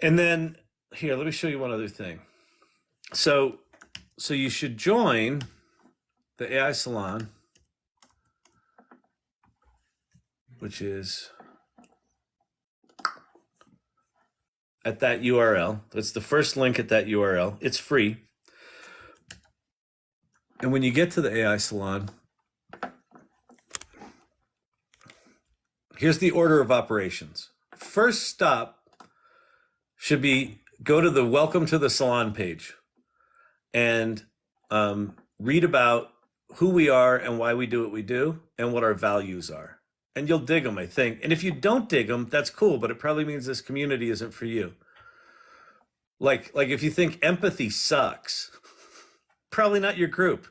And then here, let me show you one other thing. So you should join the AI Salon, which is at that URL. That's the first link at that URL. It's free. And when you get to the AI Salon, here's the order of operations. First stop should be go to the Welcome to the Salon page and read about who we are and why we do what we do and what our values are. And you'll dig them, I think. And if you don't dig them, that's cool, but it probably means this community isn't for you. Like if you think empathy sucks, probably not your group.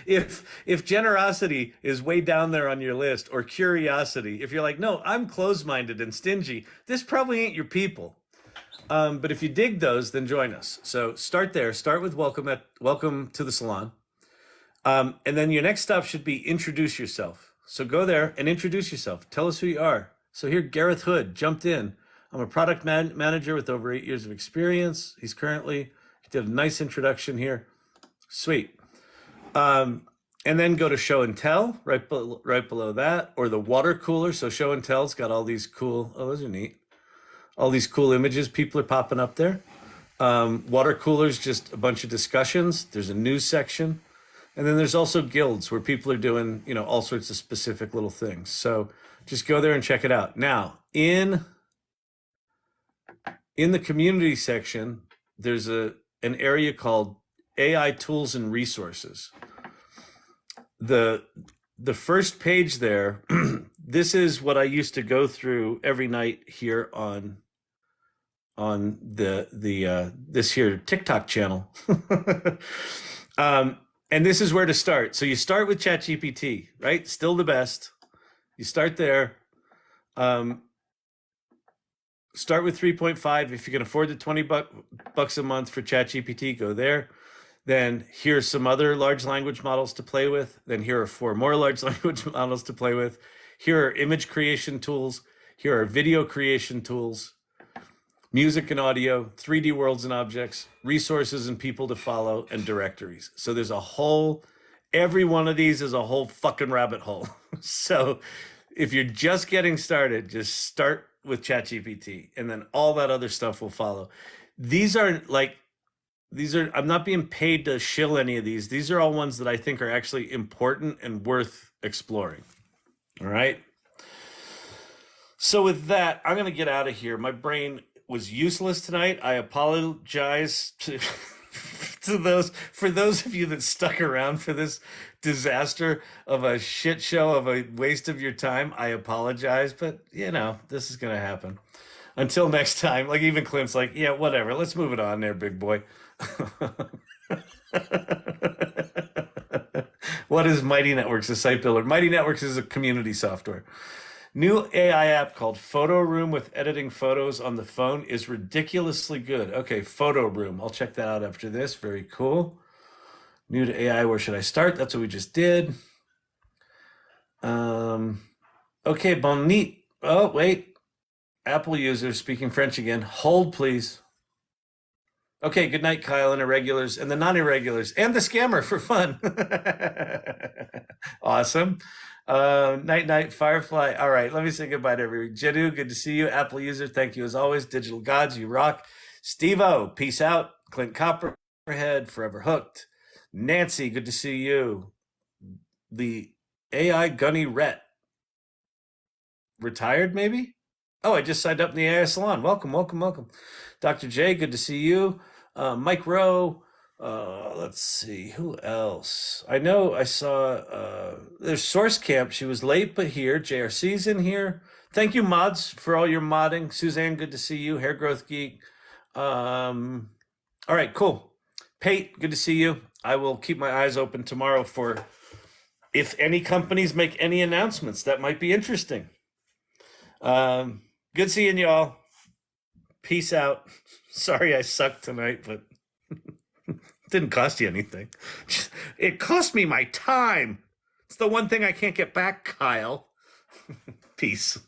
If generosity is way down there on your list, or curiosity, if you're like, no, I'm closed-minded and stingy, this probably ain't your people. But if you dig those, then join us. So start there. Start with welcome to the salon. And then your next stop should be introduce yourself. So go there and introduce yourself. Tell us who you are. So here, Gareth Hood jumped in. I'm a product manager with over 8 years of experience. He did a nice introduction here. Sweet. And then go to show and tell right below that, or the water cooler. So show and tell's got all these cool, those are neat. All these cool images people are popping up there. Water cooler's just a bunch of discussions. There's a news section. And then there's also guilds where people are doing, all sorts of specific little things. So just go there and check it out. Now, in the community section, there's an area called AI Tools and Resources. The first page there, this is what I used to go through every night here on this here TikTok channel. And this is where to start. So you start with ChatGPT, right? Still the best. You start there. Start with 3.5. If you can afford the $20 a month for ChatGPT, go there. Then here's some other large language models to play with. Then here are 4 more large language models to play with. Here are image creation tools. Here are video creation tools, music and audio, 3D worlds and objects, resources and people to follow, and directories. So there's every one of these is a whole fucking rabbit hole. So if you're just getting started, just start with ChatGPT, and then all that other stuff will follow. These are I'm not being paid to shill any of these. These are all ones that I think are actually important and worth exploring. All right. So with that, I'm going to get out of here. My brain was useless tonight. I apologize to for those of you that stuck around for this disaster of a shit show of a waste of your time. I apologize, but this is going to happen. Until next time, like even Clint's like, yeah, whatever. Let's move it on there, big boy. What is Mighty Networks, a site builder? Mighty Networks is a community software. New AI app called Photo Room with editing photos on the phone is ridiculously good. Okay, Photo Room. I'll check that out after this. Very cool. New to AI, where should I start? That's what we just did. Okay, bonite. Oh, wait. Apple user speaking French again. Hold, please. Okay, good night, Kyle, and irregulars, and the non-irregulars, and the scammer for fun. Awesome. Night, Firefly. All right, let me say goodbye to everybody. Jedu, good to see you. Apple user, thank you as always. Digital Gods, you rock. Steve-O, peace out. Clint Copperhead, forever hooked. Nancy, good to see you. The AI Gunny Rhett. Retired, maybe? Oh, I just signed up in the AI Salon. Welcome. Dr. J, good to see you. Mike Rowe. Let's see. Who else? I know I saw there's Source Camp. She was late, but here. JRC's in here. Thank you, mods, for all your modding. Suzanne, good to see you. Hair Growth Geek. All right, cool. Pate, good to see you. I will keep my eyes open tomorrow for if any companies make any announcements that might be interesting. Good seeing y'all. Peace out. Sorry I sucked tonight, but didn't cost you anything. It cost me my time. It's the one thing I can't get back, Kyle. Peace.